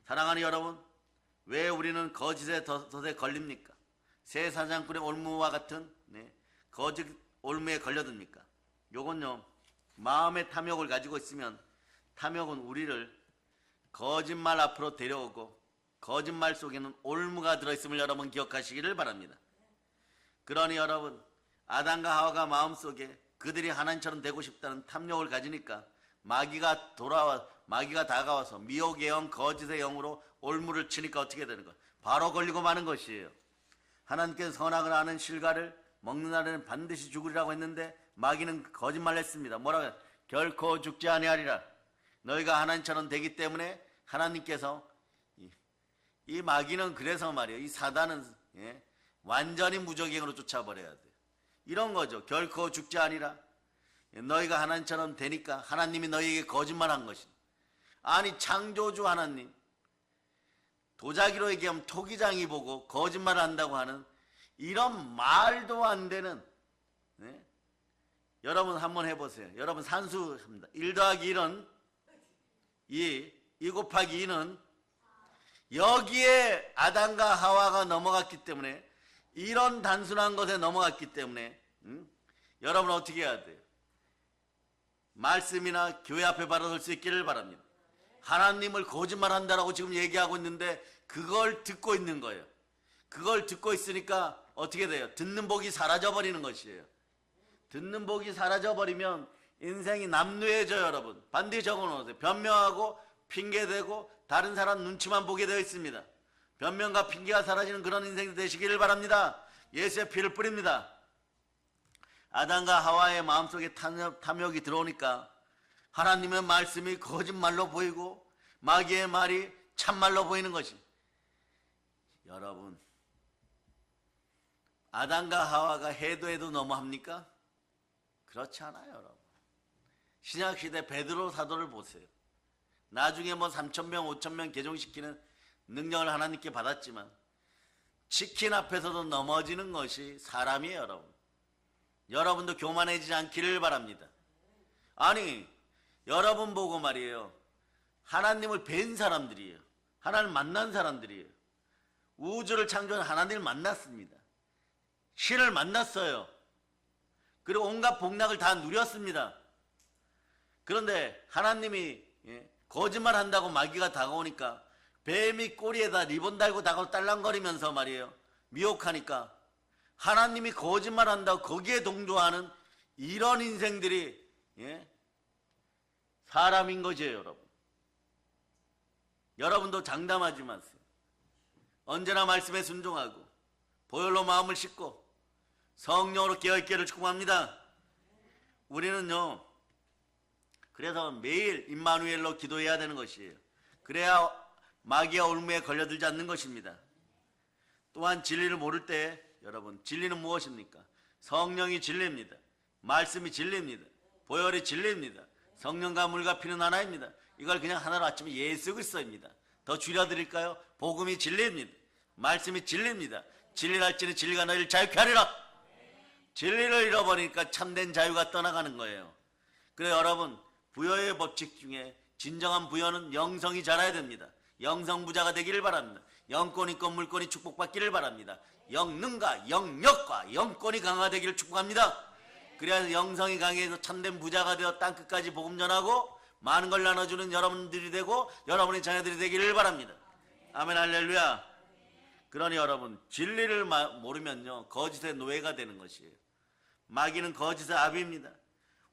Speaker 1: 사랑하는 여러분, 왜 우리는 거짓의 덫에 걸립니까? 새 사냥꾼의 올무와 같은 거짓 올무에 걸려듭니까? 요건요, 마음의 탐욕을 가지고 있으면 탐욕은 우리를 거짓말 앞으로 데려오고 거짓말 속에는 올무가 들어있음을 여러분 기억하시기를 바랍니다. 그러니 여러분, 아담과 하와가 마음속에 그들이 하나님처럼 되고 싶다는 탐욕을 가지니까 마귀가 다가와서 미혹의 영, 거짓의 영으로 올무를 치니까 어떻게 되는 거예요? 바로 걸리고 마는 것이에요. 하나님께서 선악을 아는 실과를 먹는 날에는 반드시 죽으리라고 했는데 마귀는 거짓말했습니다. 뭐라고 해요? 결코 죽지 아니하리라. 너희가 하나님처럼 되기 때문에 하나님께서 이 마귀는 그래서 말이에요. 이 사단은 완전히 무적행으로 쫓아버려야 돼요. 이런 거죠. 결코 죽지 아니라. 너희가 하나님처럼 되니까 하나님이 너희에게 거짓말한 것이다. 아니 창조주 하나님, 도자기로 얘기하면 토기장이 보고 거짓말을 한다고 하는 이런 말도 안 되는, 여러분 한번 해보세요. 여러분 산수합니다. 1 더하기 1은 2 곱하기 2는 여기에 아담과 하와가 넘어갔기 때문에, 이런 단순한 것에 넘어갔기 때문에 여러분 어떻게 해야 돼요? 말씀이나 교회 앞에 바라설 수 있기를 바랍니다. 하나님을 거짓말한다라고 지금 얘기하고 있는데 그걸 듣고 있는 거예요. 그걸 듣고 있으니까 어떻게 돼요? 듣는 복이 사라져버리는 것이에요. 듣는 복이 사라져버리면 인생이 남루해져요. 여러분 반드시 적어놓으세요. 변명하고 핑계대고 다른 사람 눈치만 보게 되어 있습니다. 변명과 핑계가 사라지는 그런 인생이 되시기를 바랍니다. 예수의 피를 뿌립니다. 아담과 하와의 마음속에 탐욕이 들어오니까 하나님의 말씀이 거짓말로 보이고 마귀의 말이 참말로 보이는 것이, 여러분 아담과 하와가 해도 너무합니까? 그렇지 않아요. 여러분 신약시대 베드로 사도를 보세요. 나중에 3,000명 5,000명 개종시키는 능력을 하나님께 받았지만 치킨 앞에서도 넘어지는 것이 사람이에요. 여러분 여러분도 교만해지지 않기를 바랍니다. 아니 여러분 보고 말이에요, 하나님을 뵌 사람들이에요. 하나님을 만난 사람들이에요. 우주를 창조한 하나님을 만났습니다. 신을 만났어요. 그리고 온갖 복락을 다 누렸습니다. 그런데 하나님이 거짓말 한다고 마귀가 다가오니까 뱀이 꼬리에다 리본 달고 다가오 딸랑거리면서 말이에요, 미혹하니까 하나님이 거짓말 한다고 거기에 동조하는 이런 인생들이 사람인 거지요. 여러분 여러분도 장담하지 마세요. 언제나 말씀에 순종하고 보혈로 마음을 씻고 성령으로 깨어있기를 축복합니다. 우리는요 그래서 매일 임마누엘로 기도해야 되는 것이에요. 그래야 마귀와 올무에 걸려들지 않는 것입니다. 또한 진리를 모를 때 여러분 진리는 무엇입니까? 성령이 진리입니다. 말씀이 진리입니다. 보혈이 진리입니다. 성령과 물과 피는 하나입니다. 이걸 그냥 하나로 아침에 예수 그리스도입니다. 더 줄여드릴까요? 복음이 진리입니다. 말씀이 진리입니다. 진리를 알지니 진리가 너희를 자유케 하리라. 진리를 잃어버리니까 참된 자유가 떠나가는 거예요. 그래서 여러분 부여의 법칙 중에 진정한 부여는 영성이 자라야 됩니다. 영성부자가 되기를 바랍니다. 영권 있고 물권이 축복받기를 바랍니다. 영능과 영력과 영권이 강화되기를 축복합니다. 그래야 영성이 강해서 참된 부자가 되어 땅끝까지 복음 전하고 많은 걸 나눠주는 여러분들이 되고 여러분의 자녀들이 되기를 바랍니다. 아멘 할렐루야. 그러니 여러분 진리를 모르면요 거짓의 노예가 되는 것이에요. 마귀는 거짓의 아비입니다.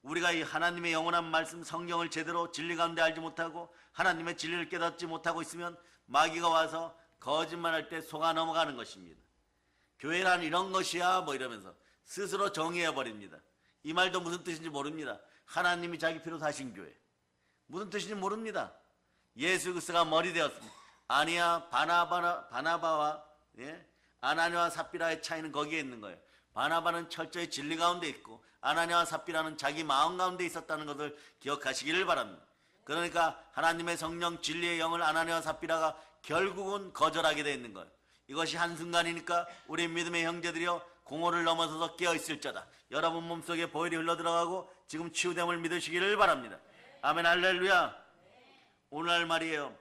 Speaker 1: 우리가 이 하나님의 영원한 말씀 성경을 제대로 진리 가운데 알지 못하고 하나님의 진리를 깨닫지 못하고 있으면 마귀가 와서 거짓말할 때 속아 넘어가는 것입니다. 교회란 이런 것이야 이러면서 스스로 정의해버립니다. 이 말도 무슨 뜻인지 모릅니다. 하나님이 자기 피로 사신 교회 무슨 뜻인지 모릅니다. 예수 그리스도가 머리 되었습니다. 아니야 바나바와 아나니아와 삽비라의 차이는 거기에 있는 거예요. 바나바는 철저히 진리 가운데 있고 아나니아와 삽비라는 자기 마음 가운데 있었다는 것을 기억하시기를 바랍니다. 그러니까 하나님의 성령 진리의 영을 아나니아와 삽비라가 결국은 거절하게 되어 있는 거예요. 이것이 한순간이니까 우리 믿음의 형제들이여 공허를 넘어서서 깨어있을자다. 여러분 몸속에 보혈이 흘러들어가고 지금 치유됨을 믿으시기를 바랍니다. 아멘 할렐루야. 오늘 말이에요,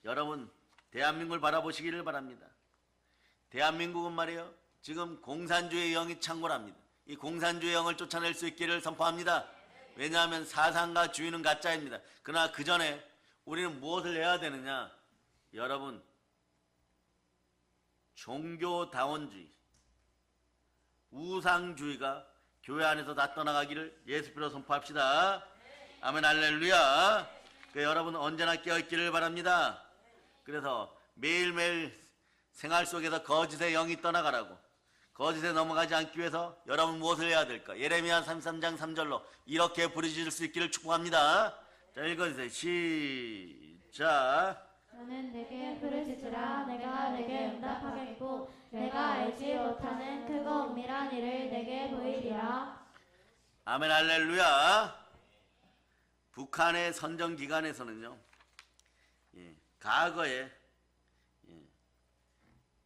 Speaker 1: 여러분 대한민국을 바라보시기를 바랍니다. 대한민국은 말이에요 지금 공산주의 영이 창궐합니다. 이 공산주의 영을 쫓아낼 수 있기를 선포합니다. 왜냐하면 사상과 주의는 가짜입니다. 그러나 그 전에 우리는 무엇을 해야 되느냐? 여러분, 종교다원주의, 우상주의가 교회 안에서 다 떠나가기를 예수님으로 선포합시다. 아멘, 할렐루야. 여러분 언제나 깨어있기를 바랍니다. 그래서 매일매일 생활 속에서 거짓의 영이 떠나가라고, 거짓에 넘어가지 않기 위해서 여러분 무엇을 해야 될까? 예레미야 33장 3절로 이렇게 부르짖을 수 있기를 축복합니다. 자, 읽어주세요. 시작.
Speaker 2: 너는 내게 부르짖으라. 내가 내게 응답하겠고 내가 알지 못하는 크고 은밀한 일을 내게 보이리라.
Speaker 1: 아멘, 할렐루야. 북한의 선정기관에서는요, 과거에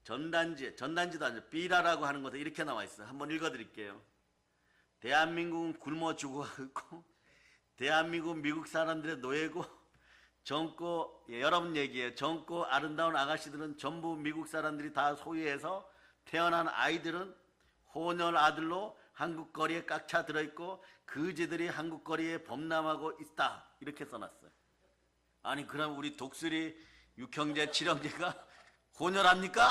Speaker 1: 전단지도 아니죠, 비라라고 하는 것도 이렇게 나와 있어요. 한번 읽어드릴게요. 대한민국은 굶어 죽어가고 대한민국 미국 사람들의 노예고 젊고, 여러분 얘기예요. 젊고 아름다운 아가씨들은 전부 미국 사람들이 다 소유해서 태어난 아이들은 혼혈 아들로 한국 거리에 꽉 차 들어있고 그지들이 한국 거리에 범람하고 있다, 이렇게 써놨어요. 아니 그럼 우리 독수리 6형제 7형제가 혼혈합니까?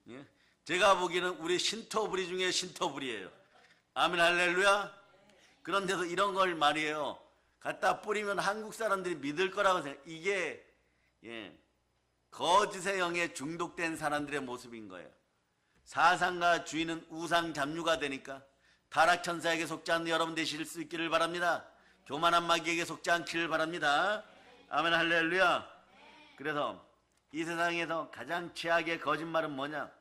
Speaker 1: 예? 제가 보기에는 우리 신토부리 중에 신토부리예요. 아멘, 할렐루야. 그런데도 이런 걸 말이에요, 갖다 뿌리면 한국 사람들이 믿을 거라고 생각. 이게 거짓의 영에 중독된 사람들의 모습인 거예요. 사상과 주의는 우상 잡류가 되니까 타락천사에게 속지 않는 여러분 되실 수 있기를 바랍니다. 교만한 마귀에게 속지 않기를 바랍니다. 아멘, 할렐루야. 그래서 이 세상에서 가장 최악의 거짓말은 뭐냐?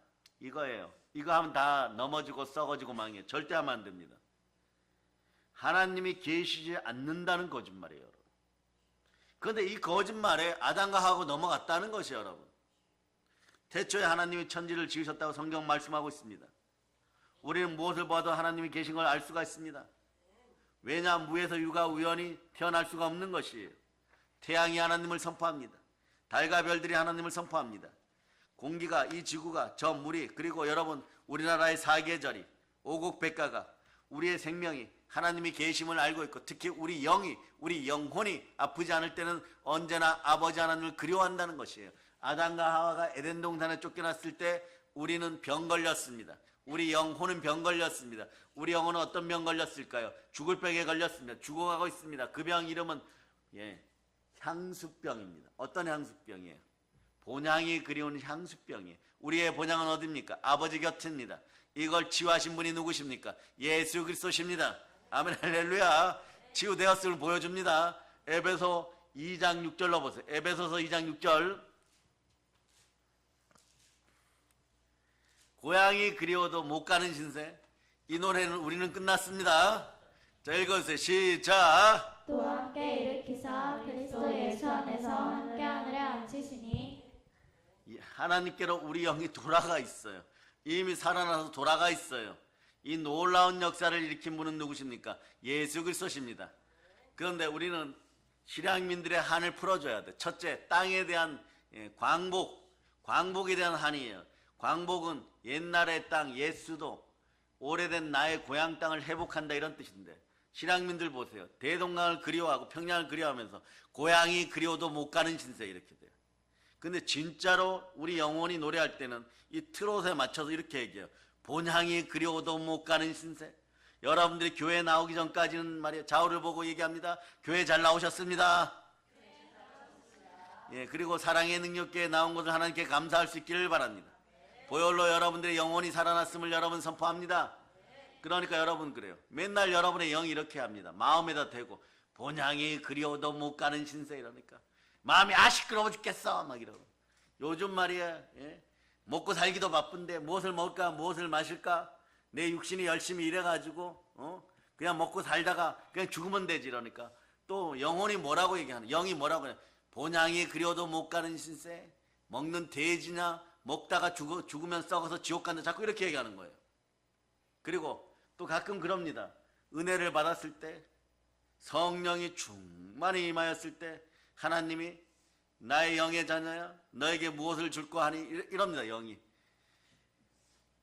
Speaker 1: 이거예요. 이거 하면 다 넘어지고 썩어지고 망해요. 절대 하면 안 됩니다. 하나님이 계시지 않는다는 거짓말이에요, 여러분. 그런데 이 거짓말에 아담과 하와가 넘어갔다는 것이에요, 여러분. 태초에 하나님이 천지를 지으셨다고 성경 말씀하고 있습니다. 우리는 무엇을 봐도 하나님이 계신 걸 알 수가 있습니다. 왜냐? 무에서 유가 우연히 태어날 수가 없는 것이에요. 태양이 하나님을 선포합니다. 달과 별들이 하나님을 선포합니다. 공기가, 이 지구가, 저 물이, 그리고 여러분 우리나라의 사계절이, 오곡백과가, 우리의 생명이 하나님이 계심을 알고 있고, 특히 우리 영이, 우리 영혼이 아프지 않을 때는 언제나 아버지 하나님을 그리워한다는 것이에요. 아담과 하와가 에덴 동산에 쫓겨났을 때 우리는 병 걸렸습니다. 우리 영혼은 병 걸렸습니다. 우리 영혼은 어떤 병 걸렸을까요? 죽을 병에 걸렸습니다. 죽어가고 있습니다. 그 병 이름은 향수병입니다. 어떤 향수병이에요? 본향이 그리운 향수병이에요. 우리의 본향은 어디입니까? 아버지 곁입니다. 이걸 치유하신 분이 누구십니까? 예수 그리스도십니다. 아멘, 할렐루야. 치유되었음을 보여줍니다. 에베소 2장 6절로 보세요. 에베소서 2장 6절. 고향이 그리워도 못 가는 신세. 이 노래는 우리는 끝났습니다. 자, 읽어주세요. 시작.
Speaker 2: 또 함께 일으키사 그리스도 예수 안에서 함께 하늘에 앉히시니.
Speaker 1: 하나님께로 우리 영이 돌아가 있어요. 이미 살아나서 돌아가 있어요. 이 놀라운 역사를 일으킨 분은 누구십니까? 예수 그리스도십니다. 그런데 우리는 실향민들의 한을 풀어줘야 돼. 첫째, 땅에 대한 광복에 대한 한이에요. 광복은 옛날의 땅, 옛수도, 오래된 나의 고향 땅을 회복한다, 이런 뜻인데, 실향민들 보세요. 대동강을 그리워하고 평양을 그리워하면서 고향이 그리워도 못 가는 신세, 이렇게 돼요. 근데 진짜로 우리 영혼이 노래할 때는 이 트롯에 맞춰서 이렇게 얘기해요. 본향이 그리워도 못 가는 신세. 여러분들이 교회 나오기 전까지는 말이에요, 좌우를 보고 얘기합니다. 교회 잘 나오셨습니다. 그리고 사랑의 능력교회 나온 것을 하나님께 감사할 수 있기를 바랍니다. 보혈로 여러분들의 영혼이 살아났음을 여러분 선포합니다. 그러니까 여러분 그래요. 맨날 여러분의 영이 이렇게 합니다. 마음에다 대고 본향이 그리워도 못 가는 신세, 이러니까 마음이 시끄러워 죽겠어 막 이러고. 요즘 말이야, 먹고 살기도 바쁜데 무엇을 먹을까 무엇을 마실까, 내 육신이 열심히 일해가지고 그냥 먹고 살다가 그냥 죽으면 되지, 이러니까 또 영혼이 뭐라고 얘기하는, 영이 뭐라고 해? 본향이 그리워도 못 가는 신세. 먹는 돼지냐, 먹다가 죽으면 썩어서 지옥 간다, 자꾸 이렇게 얘기하는 거예요. 그리고 또 가끔 그럽니다. 은혜를 받았을 때, 성령이 충만히 임하였을 때 하나님이 나의 영의 자녀야, 너에게 무엇을 줄까 하니, 이럽니다. 영이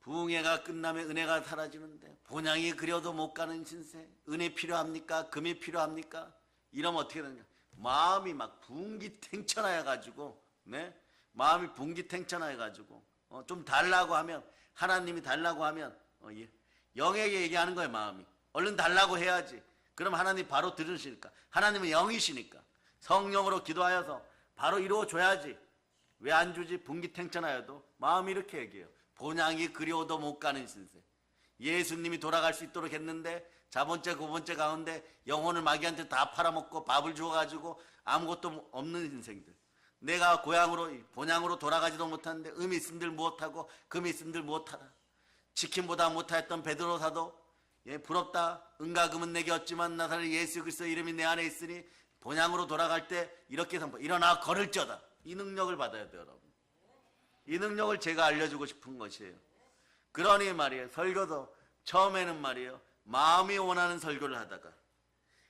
Speaker 1: 부흥회가 끝나면 은혜가 사라지는데 본향이 그려도 못 가는 신세. 은혜 필요합니까? 금이 필요합니까? 이러면 어떻게 되냐? 마음이 막 분기탱천하여 가지고, 네? 마음이 분기탱천하여 가지고 좀 달라고 하면, 하나님이 달라고 하면 영에게 얘기하는 거예요. 마음이 얼른 달라고 해야지. 그럼 하나님 바로 들으시니까. 하나님은 영이시니까 성령으로 기도하여서 바로 이루어줘야지. 왜 안 주지? 분기탱천하여도 마음이 이렇게 얘기해요. 본향이 그리워도 못 가는 신세. 예수님이 돌아갈 수 있도록 했는데 자본째 고본째 가운데 영혼을 마귀한테 다 팔아먹고 밥을 주어가지고 아무것도 없는 인생들. 내가 고향으로 본향으로 돌아가지도 못하는데 음이 있음들 무엇하고 금이 있음들 무엇하라. 치킨보다 못하였던 베드로 사도 부럽다. 은과 금은 내게 없지만 나사렛 예수 그리스도 이름이 내 안에 있으니 본향으로 돌아갈 때 이렇게 선포. 일어나 걸을지어다. 이 능력을 받아야 돼요, 여러분. 이 능력을 제가 알려주고 싶은 것이에요. 그러니 말이에요. 설교도 처음에는 말이에요. 마음이 원하는 설교를 하다가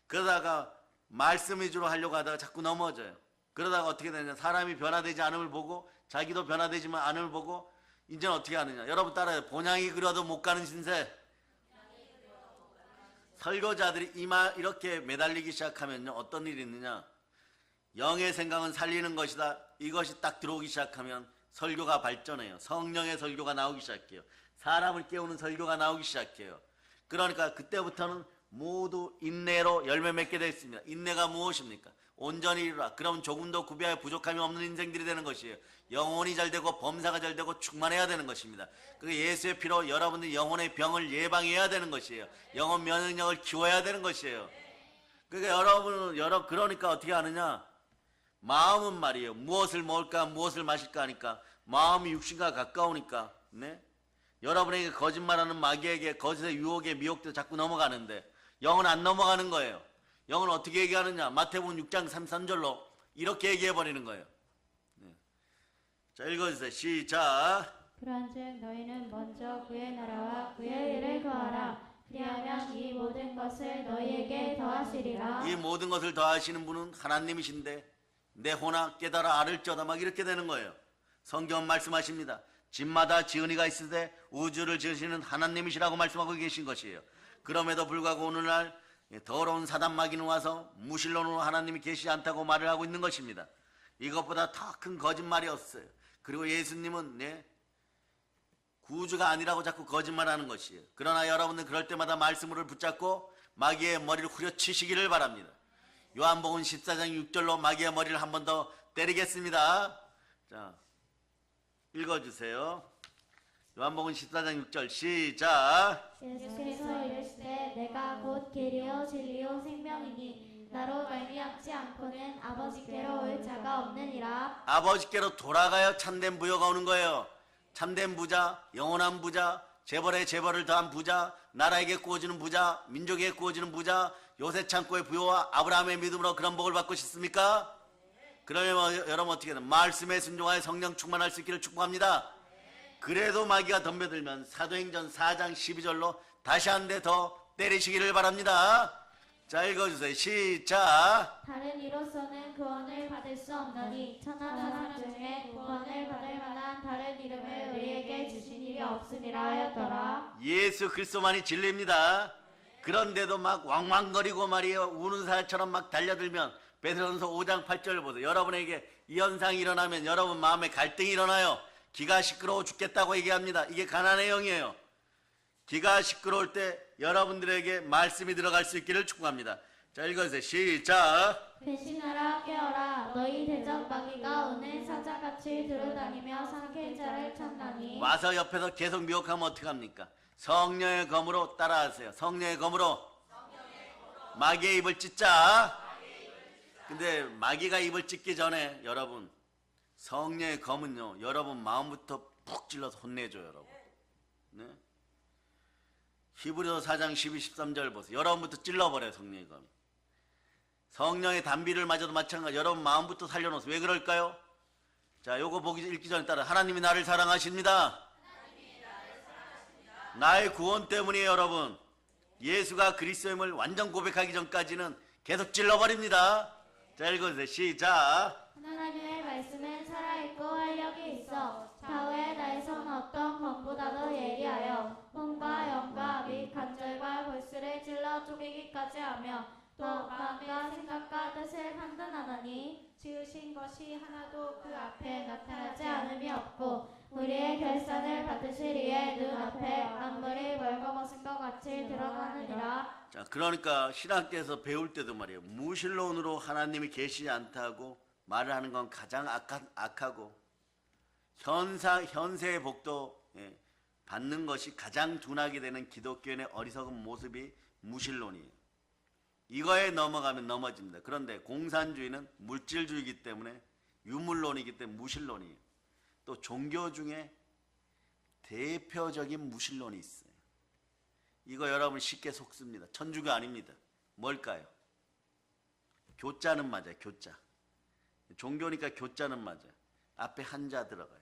Speaker 1: 그러다가 말씀 위주로 하려고 하다가 자꾸 넘어져요. 그러다가 어떻게 되냐? 사람이 변화되지 않음을 보고 자기도 변화되지 않음을 보고 이제는 어떻게 하느냐? 여러분 따라해요. 본향이 그려도 못 가는 신세. 설교자들이 이렇게 매달리기 시작하면요. 어떤 일이 있느냐? 영의 생각은 살리는 것이다. 이것이 딱 들어오기 시작하면 설교가 발전해요. 성령의 설교가 나오기 시작해요. 사람을 깨우는 설교가 나오기 시작해요. 그러니까 그때부터는 모두 인내로 열매 맺게 되어 있습니다. 인내가 무엇입니까? 온전히 이루라. 그럼 조금도 구비하여 부족함이 없는 인생들이 되는 것이에요. 영혼이 잘 되고 범사가 잘 되고 충만해야 되는 것입니다. 그 예수의 피로 여러분들이 영혼의 병을 예방해야 되는 것이에요. 영혼 면역력을 키워야 되는 것이에요. 그러니까 그러니까 어떻게 하느냐? 마음은 말이에요. 무엇을 먹을까 무엇을 마실까 하니까 마음이 육신과 가까우니까, 네? 여러분에게 거짓말하는 마귀에게 거짓의 유혹에 미혹돼서 자꾸 넘어가는데 영은 안 넘어가는 거예요. 영은 어떻게 얘기하느냐? 마태복음 6장 33절로 이렇게 얘기해버리는 거예요. 네. 자, 읽어주세요. 시작.
Speaker 2: 그런즉 너희는 먼저 그의 나라와 그의 일을 구하라. 그리하면 이 모든 것을 너희에게 더하시리라.
Speaker 1: 이 모든 것을 더하시는 분은 하나님이신데 내 호나 깨달아 알을지어다 막 이렇게 되는 거예요. 성경은 말씀하십니다. 집마다 지은이가 있으되 우주를 지으시는 하나님이시라고 말씀하고 계신 것이에요. 그럼에도 불구하고 오늘날 더러운 사단 마귀는 와서 무신론으로 하나님이 계시지 않다고 말을 하고 있는 것입니다. 이것보다 더 큰 거짓말이 없어요. 그리고 예수님은 구주가 아니라고 자꾸 거짓말하는 것이에요. 그러나 여러분들 그럴 때마다 말씀을 붙잡고 마귀의 머리를 후려치시기를 바랍니다. 요한복음 14장 6절로 마귀의 머리를 한 번 더 때리겠습니다. 자, 읽어주세요. 요한복음 14장 6절 시작.
Speaker 2: 예수께서 이르시되 내가 곧 길이요 진리요 생명이니 나로 말미암지 않고는 아버지께로 올 자가 없느니라.
Speaker 1: 아버지께로 돌아가야 참된 부여가 오는 거예요. 참된 부자, 영원한 부자, 재벌에 재벌을 더한 부자, 나라에게 구워주는 부자, 민족에게 구워주는 부자, 요새 창고의 부여와 아브라함의 믿음으로 그런 복을 받고 싶습니까? 그러면 여러분 어떻게 되나? 말씀에 순종하여 성령 충만할 수 있기를 축복합니다. 그래도 마귀가 덤벼들면 사도행전 4장 12절로 다시 한 대 더 때리시기를 바랍니다. 자, 읽어주세요. 시작.
Speaker 2: 다른 이로서는 구원을 받을 수 없나니 천하 사람 중에 구원을 받을 만한 다른 이름을 우리에게 주신 일이 없으니라 하였더라.
Speaker 1: 예수 그리스도만이 진리입니다. 그런데도 막 왕왕거리고 말이에요. 우는 사람처럼 막 달려들면 베드로전서 5장 8절을 보세요. 여러분에게 이 현상이 일어나면 여러분 마음에 갈등이 일어나요. 기가 시끄러워 죽겠다고 얘기합니다. 이게 가난의 영이에요. 기가 시끄러울 때 여러분들에게 말씀이 들어갈 수 있기를 축복합니다. 자, 읽어주세요. 시작.
Speaker 2: 배신하라 깨어라. 너희 대적 마귀가 오늘 사자같이 두루다니며 삼킬 자를 찾나니.
Speaker 1: 와서 옆에서 계속 미혹하면 어떡합니까? 성령의 검으로 따라하세요. 성령의 검으로 마귀의 입을 찢자. 근데 마귀가 입을 찢기 전에 여러분 성령의 검은요 여러분 마음부터 푹 찔러서 혼내줘요. 여러분. 네? 히브리서 4장 12, 13절 보세요. 여러분부터 찔러버려요. 성령의 검. 성령의 단비를 맞아도 마찬가지. 여러분 마음부터 살려놓으세요. 왜 그럴까요? 자, 요거 읽기 전에 따라 하나님이 나를 사랑하십니다. 나의 구원 때문이에요. 여러분 예수가 그리스도임을 완전 고백하기 전까지는 계속 찔러버립니다. 자, 읽어주세요. 시작.
Speaker 2: 하나님의 말씀은 살아있고 활력이 있어 좌우에 나의 손 어떤 검보다도 예리하여 혼과 영과 및 간절과 골수를 찔러 쪼개기까지 하며 또 마음과 생각과 뜻을 판단하나니 지으신 것이 하나도 그 앞에 나타나지 않음이 없고 우리의 결산을 받으시리에 눈앞에 만물이 벌거벗은 것 같이 드러나느니라.
Speaker 1: 자, 그러니까 신학교에서 배울 때도 말이에요. 무신론으로 하나님이 계시지 않다고 말을 하는 건 가장 악하고 현세의 복도 받는 것이 가장 둔하게 되는 기독교인의 어리석은 모습이 무신론이에요. 이거에 넘어가면 넘어집니다. 그런데 공산주의는 물질주의이기 때문에 유물론이기 때문에 무신론이에요. 또 종교 중에 대표적인 무신론이 있어요. 이거 여러분 쉽게 속습니다. 천주교 아닙니다. 뭘까요? 교자는 맞아요. 교자. 종교니까 교자는 맞아요. 앞에 한자 들어가요.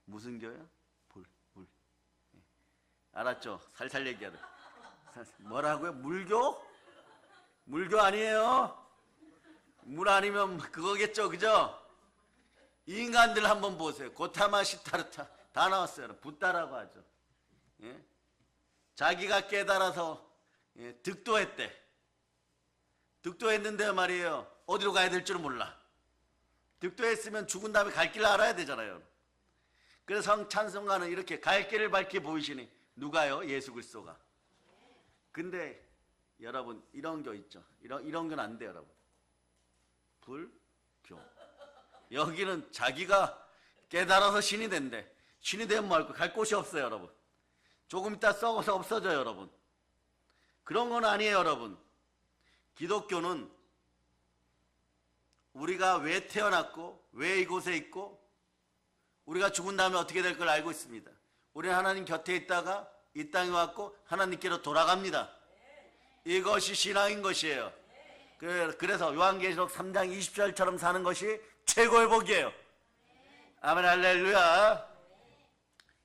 Speaker 1: 무슨 교요? 불. 알았죠? 살살 얘기하래. 뭐라고요? 물교? 물교 아니에요. 물 아니면 그거겠죠, 그죠? 인간들 한번 보세요. 고타마 시타르타 다 나왔어요. 붓다라고 하죠. 예? 자기가 깨달아서 득도했대. 득도했는데 말이에요. 어디로 가야 될 줄은 몰라. 득도했으면 죽은 다음에 갈 길을 알아야 되잖아요. 그래서 찬송가는 이렇게 갈 길을 밝히 보이시니 누가요? 예수 그리스도가. 근데 여러분 이런 교 있죠. 이런 건 안 돼요, 여러분. 불교. 여기는 자기가 깨달아서 신이 된대. 신이 되면 뭐 할 거? 갈 곳이 없어요, 여러분. 조금 있다 썩어서 없어져요, 여러분. 그런 건 아니에요, 여러분. 기독교는 우리가 왜 태어났고 왜 이곳에 있고 우리가 죽은 다음에 어떻게 될 걸 알고 있습니다. 우리는 하나님 곁에 있다가 이 땅에 왔고 하나님께로 돌아갑니다. 이것이 신앙인 것이에요. 그래서 요한계시록 3장 20절처럼 사는 것이 최고의 복이에요. 아멘 할렐루야.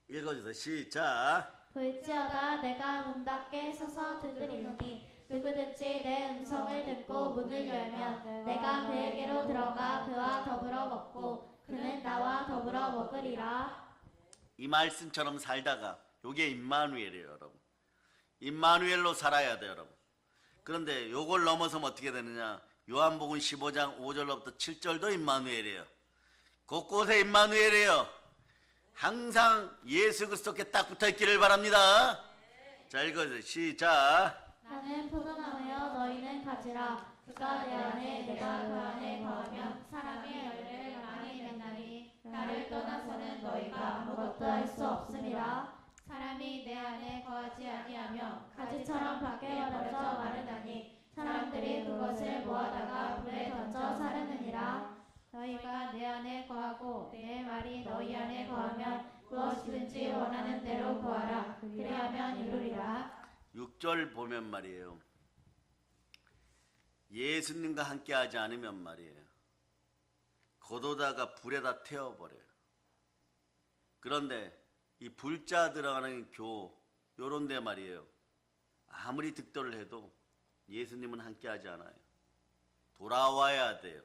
Speaker 1: 읽어주세요. 시작.
Speaker 2: 볼지어다 내가 문 닫게 서서 두드리노니 누구든지 내 음성을 듣고 문을 열면 내가 그에게로 들어가 그와 더불어 먹고 그는 나와 더불어 먹으리라.
Speaker 1: 이 말씀처럼 살다가 요게 임마누엘이에요, 여러분. 임마누엘로 살아야 돼요, 여러분. 그런데 요걸 넘어서면 어떻게 되느냐? 요한복음 15장 5절부터 7절도 임마누엘이에요. 곳곳에 임마누엘이에요. 항상 예수 그리스도께 딱 붙어있기를 바랍니다. 자, 읽어주세요. 시작.
Speaker 2: 나는 포도나무여 너희는 가지라. 그가 내 안에 내가 그 안에 거하면 사람이 열매를 많이 맺나니 나를 떠나서는 너희가 아무것도 할 수 없음이라. 사람이 내 안에 거하지 아니하며 가지처럼 밖에 버려져 마르나니 사람들이 그것을 모아다가 불에 던져 사르느니라. 너희가 내 안에 거하고 내 말이 너희 안에 거하면 무엇이든지 원하는 대로 구하라. 그리하면 이루리라.
Speaker 1: 6절 보면 말이에요. 예수님과 함께 하지 않으면 말이에요. 걷어다가 불에다 태워버려요. 그런데 이 불자 들어가는 교 요런 데 말이에요. 아무리 득도를 해도 예수님은 함께 하지 않아요. 돌아와야 돼요.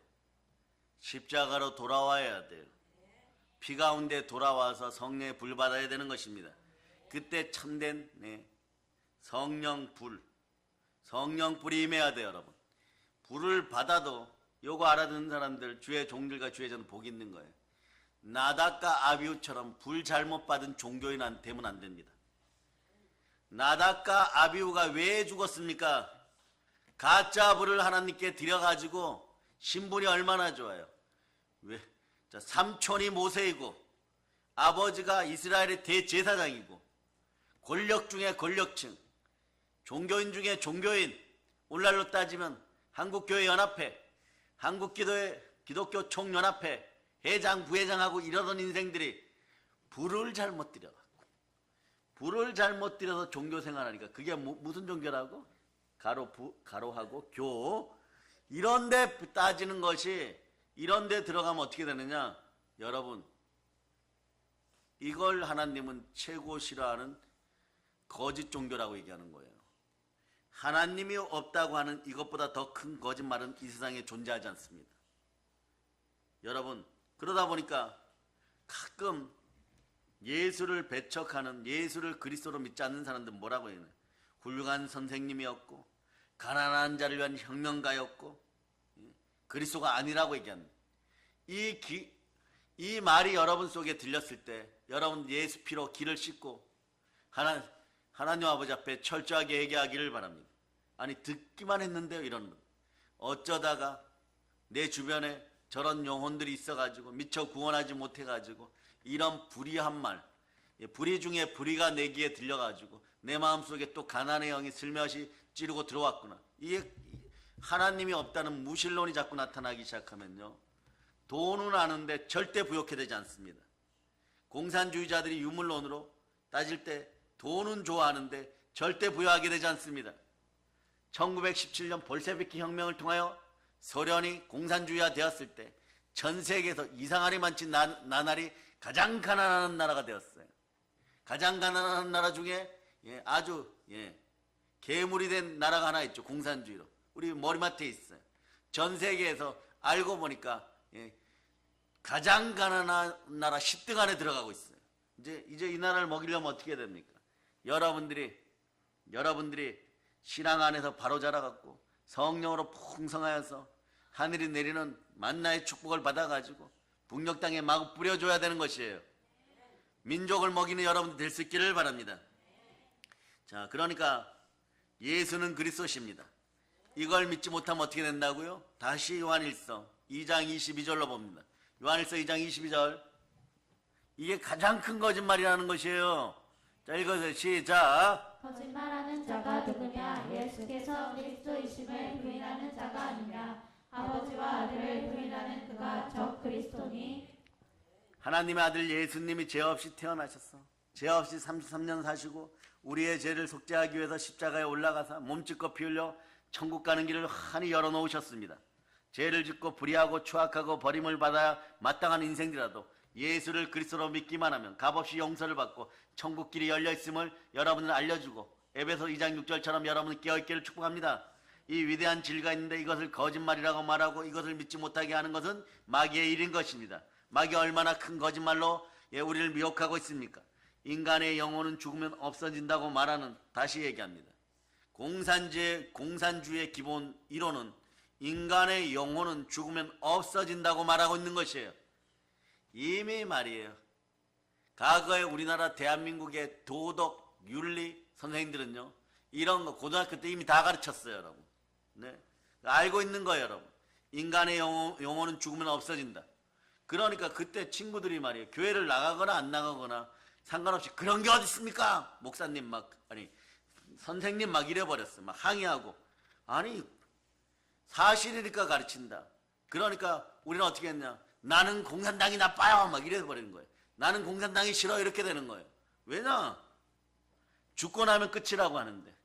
Speaker 1: 십자가로 돌아와야 돼요. 피 가운데 돌아와서 성령의 불 받아야 되는 것입니다. 그때 참된 성령불이 임해야 돼요, 여러분. 불을 받아도 요거 알아듣는 사람들 주의 종들과 주의 전 복 있는 거예요. 나답과 아비후처럼 불 잘못 받은 종교인 되면 안 됩니다. 나답과 아비후가 왜 죽었습니까? 가짜 불을 하나님께 드려가지고 신분이 얼마나 좋아요. 왜? 자, 삼촌이 모세이고 아버지가 이스라엘의 대제사장이고 권력 중에 권력층, 종교인 중에 종교인, 오늘날로 따지면 한국교회연합회, 기독교 총연합회 회장, 부회장하고 이러던 인생들이 불을 잘못 들여갖고 불을 잘못 들여서 종교 생활하니까 그게 무슨 종교라고? 가로하고 교 이런데 따지는 것이 이런데 들어가면 어떻게 되느냐? 여러분 이걸 하나님은 최고 싫어하는 거짓 종교라고 얘기하는 거예요. 하나님이 없다고 하는 이것보다 더 큰 거짓말은 이 세상에 존재하지 않습니다. 여러분 그러다 보니까 가끔 예수를 배척하는, 예수를 그리스도로 믿지 않는 사람들은 뭐라고 해요? 훌륭한 선생님이었고 가난한 자를 위한 혁명가였고 그리스도가 아니라고 얘기합니다. 이 말이 여러분 속에 들렸을 때 여러분 예수 피로 길을 씻고 하나님 아버지 앞에 철저하게 얘기하기를 바랍니다. 아니 듣기만 했는데요 이런 분. 어쩌다가 내 주변에 저런 영혼들이 있어가지고 미처 구원하지 못해가지고 이런 불의한 말, 불의 중에 불의가 내 귀에 들려가지고 내 마음속에 또 가난의 영이 슬며시 찌르고 들어왔구나. 이게 하나님이 없다는 무신론이 자꾸 나타나기 시작하면요 돈은 아는데 절대 부욕해 되지 않습니다. 공산주의자들이 유물론으로 따질 때 돈은 좋아하는데 절대 부여하게 되지 않습니다. 1917년 볼셰비키 혁명을 통하여 소련이 공산주의화 되었을 때 전 세계에서 이상하리 많지 나날이 가장 가난한 나라가 되었어요. 가장 가난한 나라 중에 아주 괴물이 된 나라가 하나 있죠. 공산주의로. 우리 머리맡에 있어요. 전 세계에서 알고 보니까 가장 가난한 나라 10등 안에 들어가고 있어요. 이제 이 나라를 먹이려면 어떻게 됩니까? 여러분들이 신앙 안에서 바로 자라갖고 성령으로 풍성하여서 하늘이 내리는 만나의 축복을 받아가지고 북녘 땅에 마구 뿌려줘야 되는 것이에요. 민족을 먹이는 여러분들 될 수 있기를 바랍니다. 자, 그러니까 예수는 그리스도십니다. 이걸 믿지 못하면 어떻게 된다고요? 다시 요한일서 2장 22절로 봅니다. 요한일서 2장 22절. 이게 가장 큰 거짓말이라는 것이에요. 자, 읽어주세요. 시작.
Speaker 2: 거짓말하는 자가 누구냐? 예수께서 그리스도이심을 부인하는 자가 아니냐? 아버지와 아들을 부인하는 그가 저 그리스도니?
Speaker 1: 하나님의 아들 예수님이 죄 없이 태어나셨어. 죄 없이 33년 사시고 우리의 죄를 속죄하기 위해서 십자가에 올라가서 몸짓고 피 흘려 천국 가는 길을 환히 열어놓으셨습니다. 죄를 짓고 불의하고 추악하고 버림을 받아야 마땅한 인생이라도 예수를 그리스도로 믿기만 하면 값없이 용서를 받고 천국 길이 열려있음을 여러분을 알려주고 에베소 2장 6절처럼 여러분은 깨어있기를 축복합니다. 이 위대한 진리가 있는데 이것을 거짓말이라고 말하고 이것을 믿지 못하게 하는 것은 마귀의 일인 것입니다. 마귀가 얼마나 큰 거짓말로 우리를 미혹하고 있습니까? 인간의 영혼은 죽으면 없어진다고 말하는, 다시 얘기합니다. 공산주의의 기본 이론은 인간의 영혼은 죽으면 없어진다고 말하고 있는 것이에요. 이미 말이에요. 과거에 우리나라 대한민국의 도덕, 윤리 선생님들은요 이런 거 고등학교 때 이미 다 가르쳤어요, 여러분. 네, 알고 있는 거예요, 여러분. 인간의 영혼은 죽으면 없어진다. 그러니까 그때 친구들이 말이에요, 교회를 나가거나 안 나가거나 상관없이 그런 게 어디 있습니까? 목사님 선생님 막 이래버렸어. 막 항의하고. 아니 사실이니까 가르친다. 그러니까 우리는 어떻게 했냐? 나는 공산당이 나빠요. 막 이래버리는 거예요. 나는 공산당이 싫어. 이렇게 되는 거예요. 왜냐? 죽고 나면 끝이라고 하는데.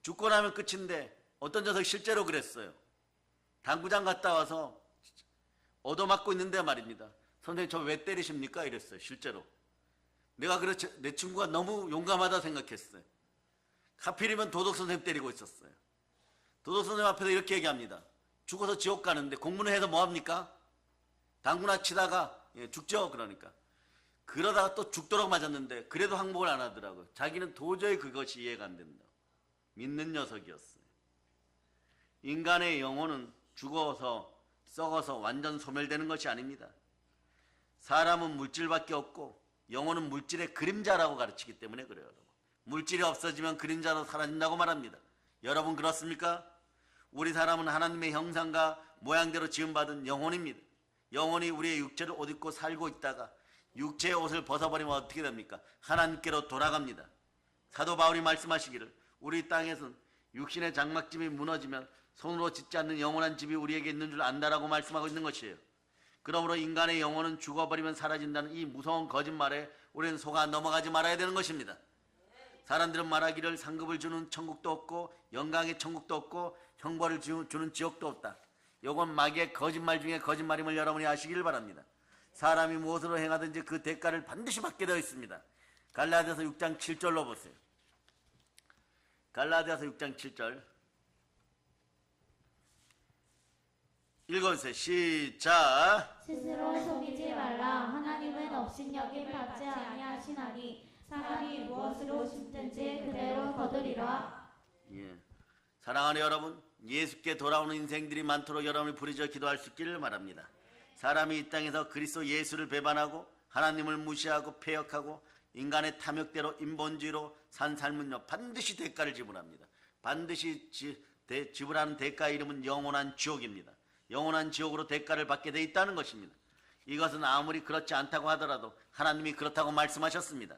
Speaker 1: 죽고 나면 끝인데 어떤 녀석이 실제로 그랬어요. 당구장 갔다 와서 얻어맞고 있는데 말입니다. 선생님 저 왜 때리십니까? 이랬어요. 실제로. 내가 내 친구가 너무 용감하다 생각했어요. 하필이면 도덕선생님 때리고 있었어요. 도덕선생님 앞에서 이렇게 얘기합니다. 죽어서 지옥 가는데 공부는 해서 뭐합니까? 당구나 치다가 죽죠. 그러다가 또 죽도록 맞았는데 그래도 항복을 안 하더라고요. 자기는 도저히 그것이 이해가 안 된다. 믿는 녀석이었어요. 인간의 영혼은 죽어서 썩어서 완전 소멸되는 것이 아닙니다. 사람은 물질밖에 없고 영혼은 물질의 그림자라고 가르치기 때문에 그래요. 여러분. 물질이 없어지면 그림자로 사라진다고 말합니다. 여러분 그렇습니까? 우리 사람은 하나님의 형상과 모양대로 지음받은 영혼입니다. 영혼이 우리의 육체를 옷 입고 살고 있다가 육체의 옷을 벗어버리면 어떻게 됩니까? 하나님께로 돌아갑니다. 사도 바울이 말씀하시기를 우리 땅에서는 육신의 장막집이 무너지면 손으로 짓지 않는 영원한 집이 우리에게 있는 줄 안다라고 말씀하고 있는 것이에요. 그러므로 인간의 영혼은 죽어버리면 사라진다는 이 무서운 거짓말에 우리는 속아 넘어가지 말아야 되는 것입니다. 사람들은 말하기를 상급을 주는 천국도 없고 영광의 천국도 없고 형벌을 주는 지옥도 없다. 이건 마귀의 거짓말 중에 거짓말임을 여러분이 아시길 바랍니다. 사람이 무엇으로 행하든지 그 대가를 반드시 받게 되어 있습니다. 갈라디아서 6장 7절로 보세요. 갈라디아서 6장 7절 읽어주세요. 시작.
Speaker 2: 스스로 속이지 말라. 하나님은 업신여김을 받지 아니하시나니 사람이 무엇으로 심든지 그대로 거두리라.
Speaker 1: 예. 사랑하는 여러분, 예수께 돌아오는 인생들이 많도록 여러분이 부르짖어 기도할 수 있기를 바랍니다. 사람이 이 땅에서 그리스도 예수를 배반하고 하나님을 무시하고 폐역하고 인간의 탐욕대로 인본주의로 산 삶은요 반드시 대가를 지불합니다. 반드시 지불하는 대가의 이름은 영원한 지옥입니다. 영원한 지옥으로 대가를 받게 돼 있다는 것입니다. 이것은 아무리 그렇지 않다고 하더라도 하나님이 그렇다고 말씀하셨습니다.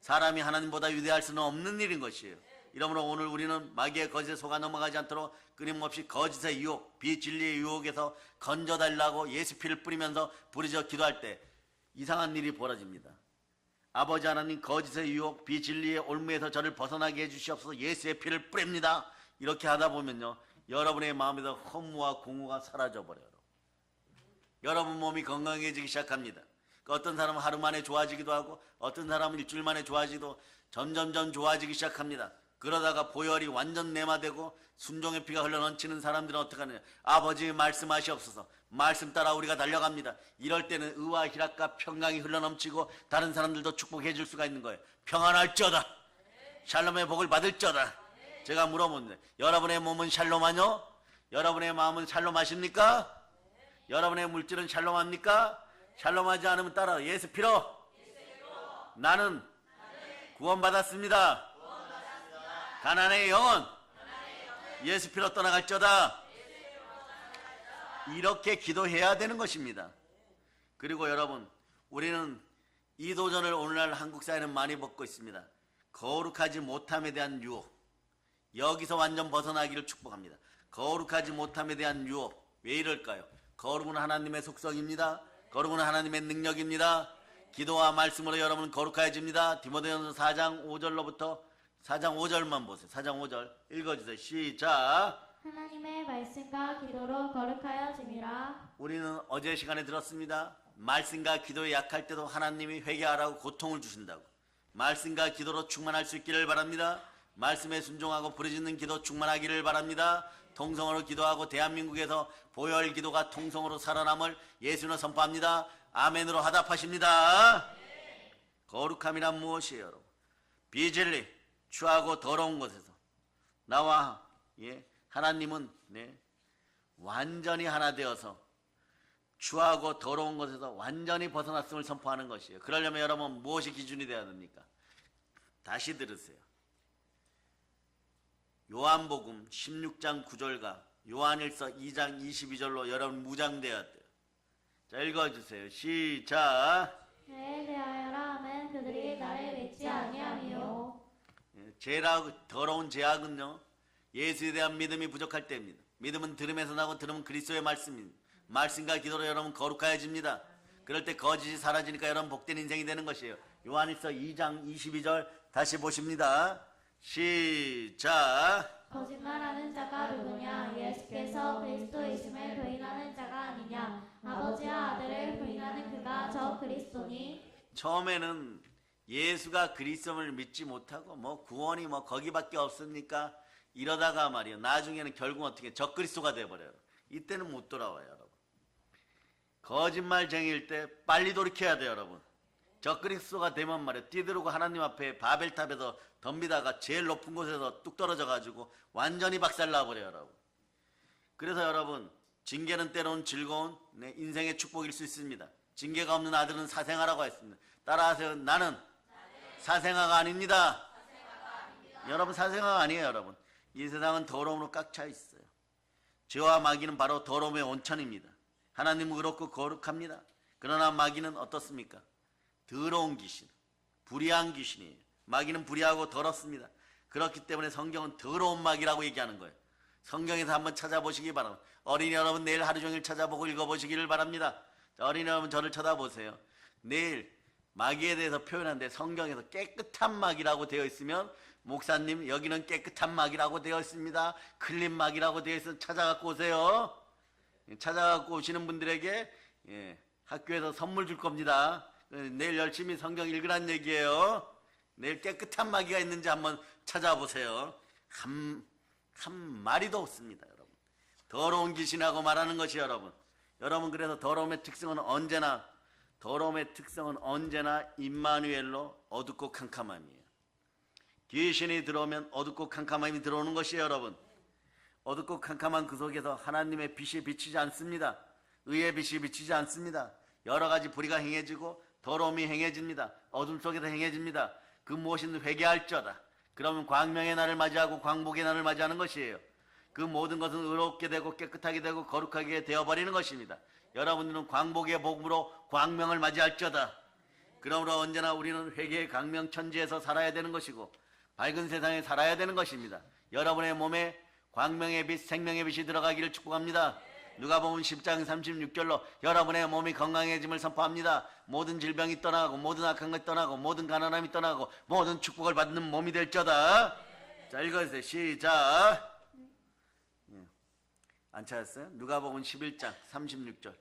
Speaker 1: 사람이 하나님보다 위대할 수는 없는 일인 것이에요. 이러므로 오늘 우리는 마귀의 거짓에 속아 넘어가지 않도록 끊임없이 거짓의 유혹, 비진리의 유혹에서 건져달라고 예수 피를 뿌리면서 부르짖어 기도할 때 이상한 일이 벌어집니다. 아버지 하나님, 거짓의 유혹, 비진리의 올무에서 저를 벗어나게 해주시옵소서. 예수의 피를 뿌립니다. 이렇게 하다 보면요 여러분의 마음에서 허무와 공허가 사라져버려요. 여러분 몸이 건강해지기 시작합니다. 어떤 사람은 하루 만에 좋아지기도 하고 어떤 사람은 일주일 만에 좋아지기도 점점점 좋아지기 시작합니다. 그러다가 보혈이 완전 내마되고 순종의 피가 흘러넘치는 사람들은 어떻게 하느냐. 아버지 말씀하시옵소서. 말씀 따라 우리가 달려갑니다. 이럴 때는 의와 희락과 평강이 흘러넘치고 다른 사람들도 축복해 줄 수가 있는 거예요. 평안할지어다. 샬롬의 복을 받을지어다. 제가 물어보는데 여러분의 몸은 샬롬하뇨? 여러분의 마음은 샬롬하십니까? 여러분의 물질은 샬롬합니까? 샬롬하지 않으면 따라 예수 피로 나는 구원받았습니다. 가난의 영혼 예수 피로 떠나갈지어다. 이렇게 기도해야 되는 것입니다. 그리고 여러분, 우리는 이 도전을 오늘날 한국 사회는 많이 겪고 있습니다. 거룩하지 못함에 대한 유혹, 여기서 완전 벗어나기를 축복합니다. 거룩하지 못함에 대한 유혹, 왜 이럴까요? 거룩은 하나님의 속성입니다. 거룩은 하나님의 능력입니다. 기도와 말씀으로 여러분은 거룩해집니다. 디모데전서 4장 5절로부터 4장 5절만 보세요. 4장 5절 읽어주세요. 시작.
Speaker 2: 하나님의 말씀과 기도로 거룩하여짐이라.
Speaker 1: 우리는 어제 시간에 들었습니다. 말씀과 기도에 약할 때도 하나님이 회개하라고 고통을 주신다고. 말씀과 기도로 충만할 수 있기를 바랍니다. 말씀에 순종하고 부르짖는 기도 충만하기를 바랍니다. 통성으로 기도하고 대한민국에서 보혈 기도가 통성으로 살아남을 예수는 선포합니다. 아멘으로 화답하십니다. 거룩함이란 무엇이에요, 여러분? 비진리, 추하고 더러운 곳에서 나와 하나님은 완전히 하나 되어서 추하고 더러운 곳에서 완전히 벗어났음을 선포하는 것이에요. 그러려면 여러분 무엇이 기준이 되어야 됩니까? 다시 들으세요. 요한복음 16장 9절과 요한일서 2장 22절로 여러분 무장되어야 돼요. 자, 읽어주세요. 시작.
Speaker 2: 죄에 대하여라 하면 그들이 나를 믿지 아니하며.
Speaker 1: 더러운 죄악은요 예수에 대한 믿음이 부족할 때입니다. 믿음은 들음에서 나고 들음은 그리스도의 말씀입니다. 말씀과 기도로 여러분 거룩하여집니다. 그럴 때 거짓이 사라지니까 여러분 복된 인생이 되는 것이에요. 요한일서 2장 22절 다시 보십니다. 시작.
Speaker 2: 거짓말하는 자가 누구냐? 예수께서 그리스도이심을 부인하는 자가 아니냐? 아버지와 아들을 부인하는 그가 저 그리스도니.
Speaker 1: 처음에는 예수가 그리스도를 믿지 못하고 구원이 거기밖에 없습니까? 이러다가 말이요 나중에는 결국 어떻게 적그리스도가 돼버려요. 이때는 못 돌아와요, 여러분. 거짓말쟁이일 때 빨리 돌이켜야 돼요, 여러분. 적그리스도가 되면 말이요 뛰들고 하나님 앞에 바벨탑에서 덤비다가 제일 높은 곳에서 뚝 떨어져 가지고 완전히 박살나버려요, 여러분. 그래서 여러분, 징계는 때로는 즐거운 인생의 축복일 수 있습니다. 징계가 없는 아들은 사생아라고 했습니다. 따라하세요. 나는 사생아가 아닙니다. 여러분 사생아가 아니에요, 여러분. 이 세상은 더러움으로 꽉 차 있어요. 죄와 마귀는 바로 더러움의 온천입니다. 하나님은 그렇고 거룩합니다. 그러나 마귀는 어떻습니까? 더러운 귀신, 불의한 귀신이에요. 마귀는 불의하고 더럽습니다. 그렇기 때문에 성경은 더러운 마귀라고 얘기하는 거예요. 성경에서 한번 찾아보시기 바랍니다. 어린이 여러분 내일 하루 종일 찾아보고 읽어보시기를 바랍니다. 자, 어린이 여러분 저를 쳐다보세요. 내일 마귀에 대해서 표현하는데 성경에서 깨끗한 마귀라고 되어 있으면 목사님 여기는 깨끗한 마귀라고 되어 있습니다. 클린 마귀라고 되어 있으면 찾아갖고 오세요. 찾아갖고 오시는 분들에게 학교에서 선물 줄 겁니다. 내일 열심히 성경 읽으란 얘기예요. 내일 깨끗한 마귀가 있는지 한번 찾아보세요. 한 마리도 없습니다, 여러분. 더러운 귀신하고 말하는 것이 여러분. 여러분 그래서 더러움의 특성은 언제나 더러움의 특성은 언제나 임마누엘로 어둡고 캄캄함이에요. 귀신이 들어오면 어둡고 캄캄함이 들어오는 것이에요, 여러분. 어둡고 캄캄한 그 속에서 하나님의 빛이 비치지 않습니다. 의의 빛이 비치지 않습니다. 여러 가지 불의가 행해지고 더러움이 행해집니다. 어둠 속에서 행해집니다. 그 무엇이든 회개할지어다. 그러면 광명의 날을 맞이하고 광복의 날을 맞이하는 것이에요. 그 모든 것은 의롭게 되고 깨끗하게 되고 거룩하게 되어버리는 것입니다. 여러분들은 광복의 복음으로 광명을 맞이할지어다. 그러므로 언제나 우리는 회개의 광명천지에서 살아야 되는 것이고 밝은 세상에 살아야 되는 것입니다. 여러분의 몸에 광명의 빛, 생명의 빛이 들어가기를 축복합니다. 누가복음 10장 36절로 여러분의 몸이 건강해짐을 선포합니다. 모든 질병이 떠나고 모든 악한 것이 떠나고 모든 가난함이 떠나고 모든 축복을 받는 몸이 될지어다. 자, 읽어주세요. 시작. 안 찾았어요? 누가복음 11장 36절.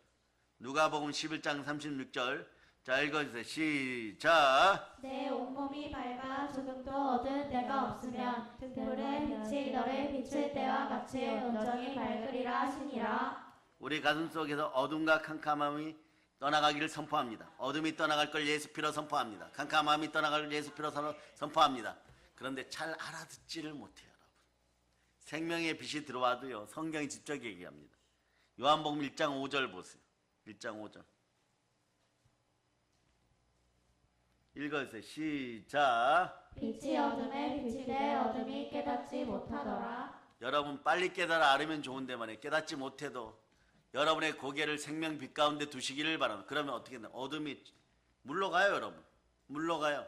Speaker 1: 누가복음 11장 36절. 자, 읽어주세요. 시작.
Speaker 2: 내 온몸이 밝아 조금도 어두운 데가 없으면 등불의 빛이 너를 비출 때와 같이 온전히 밝으리라 하시니라.
Speaker 1: 우리 가슴 속에서 어둠과 캄캄함이 떠나가기를 선포합니다. 어둠이 떠나갈 걸 예수 피로 선포합니다. 캄캄함이 떠나갈 걸 예수 피로 선포합니다. 그런데 잘 알아듣지를 못해요, 여러분. 생명의 빛이 들어와도요, 성경이 직접 얘기합니다. 요한복음 1장 5절 보세요. 1장 5절. 읽어주세요. 시작.
Speaker 2: 빛이 어둠에 비치되 어둠이 깨닫지 못하더라.
Speaker 1: 여러분 빨리 깨달아 알으면 좋은데 말이에요. 깨닫지 못해도 여러분의 고개를 생명빛 가운데 두시기를 바랍니다. 그러면 어떻게 되나? 어둠이 물러가요, 여러분. 물러가요.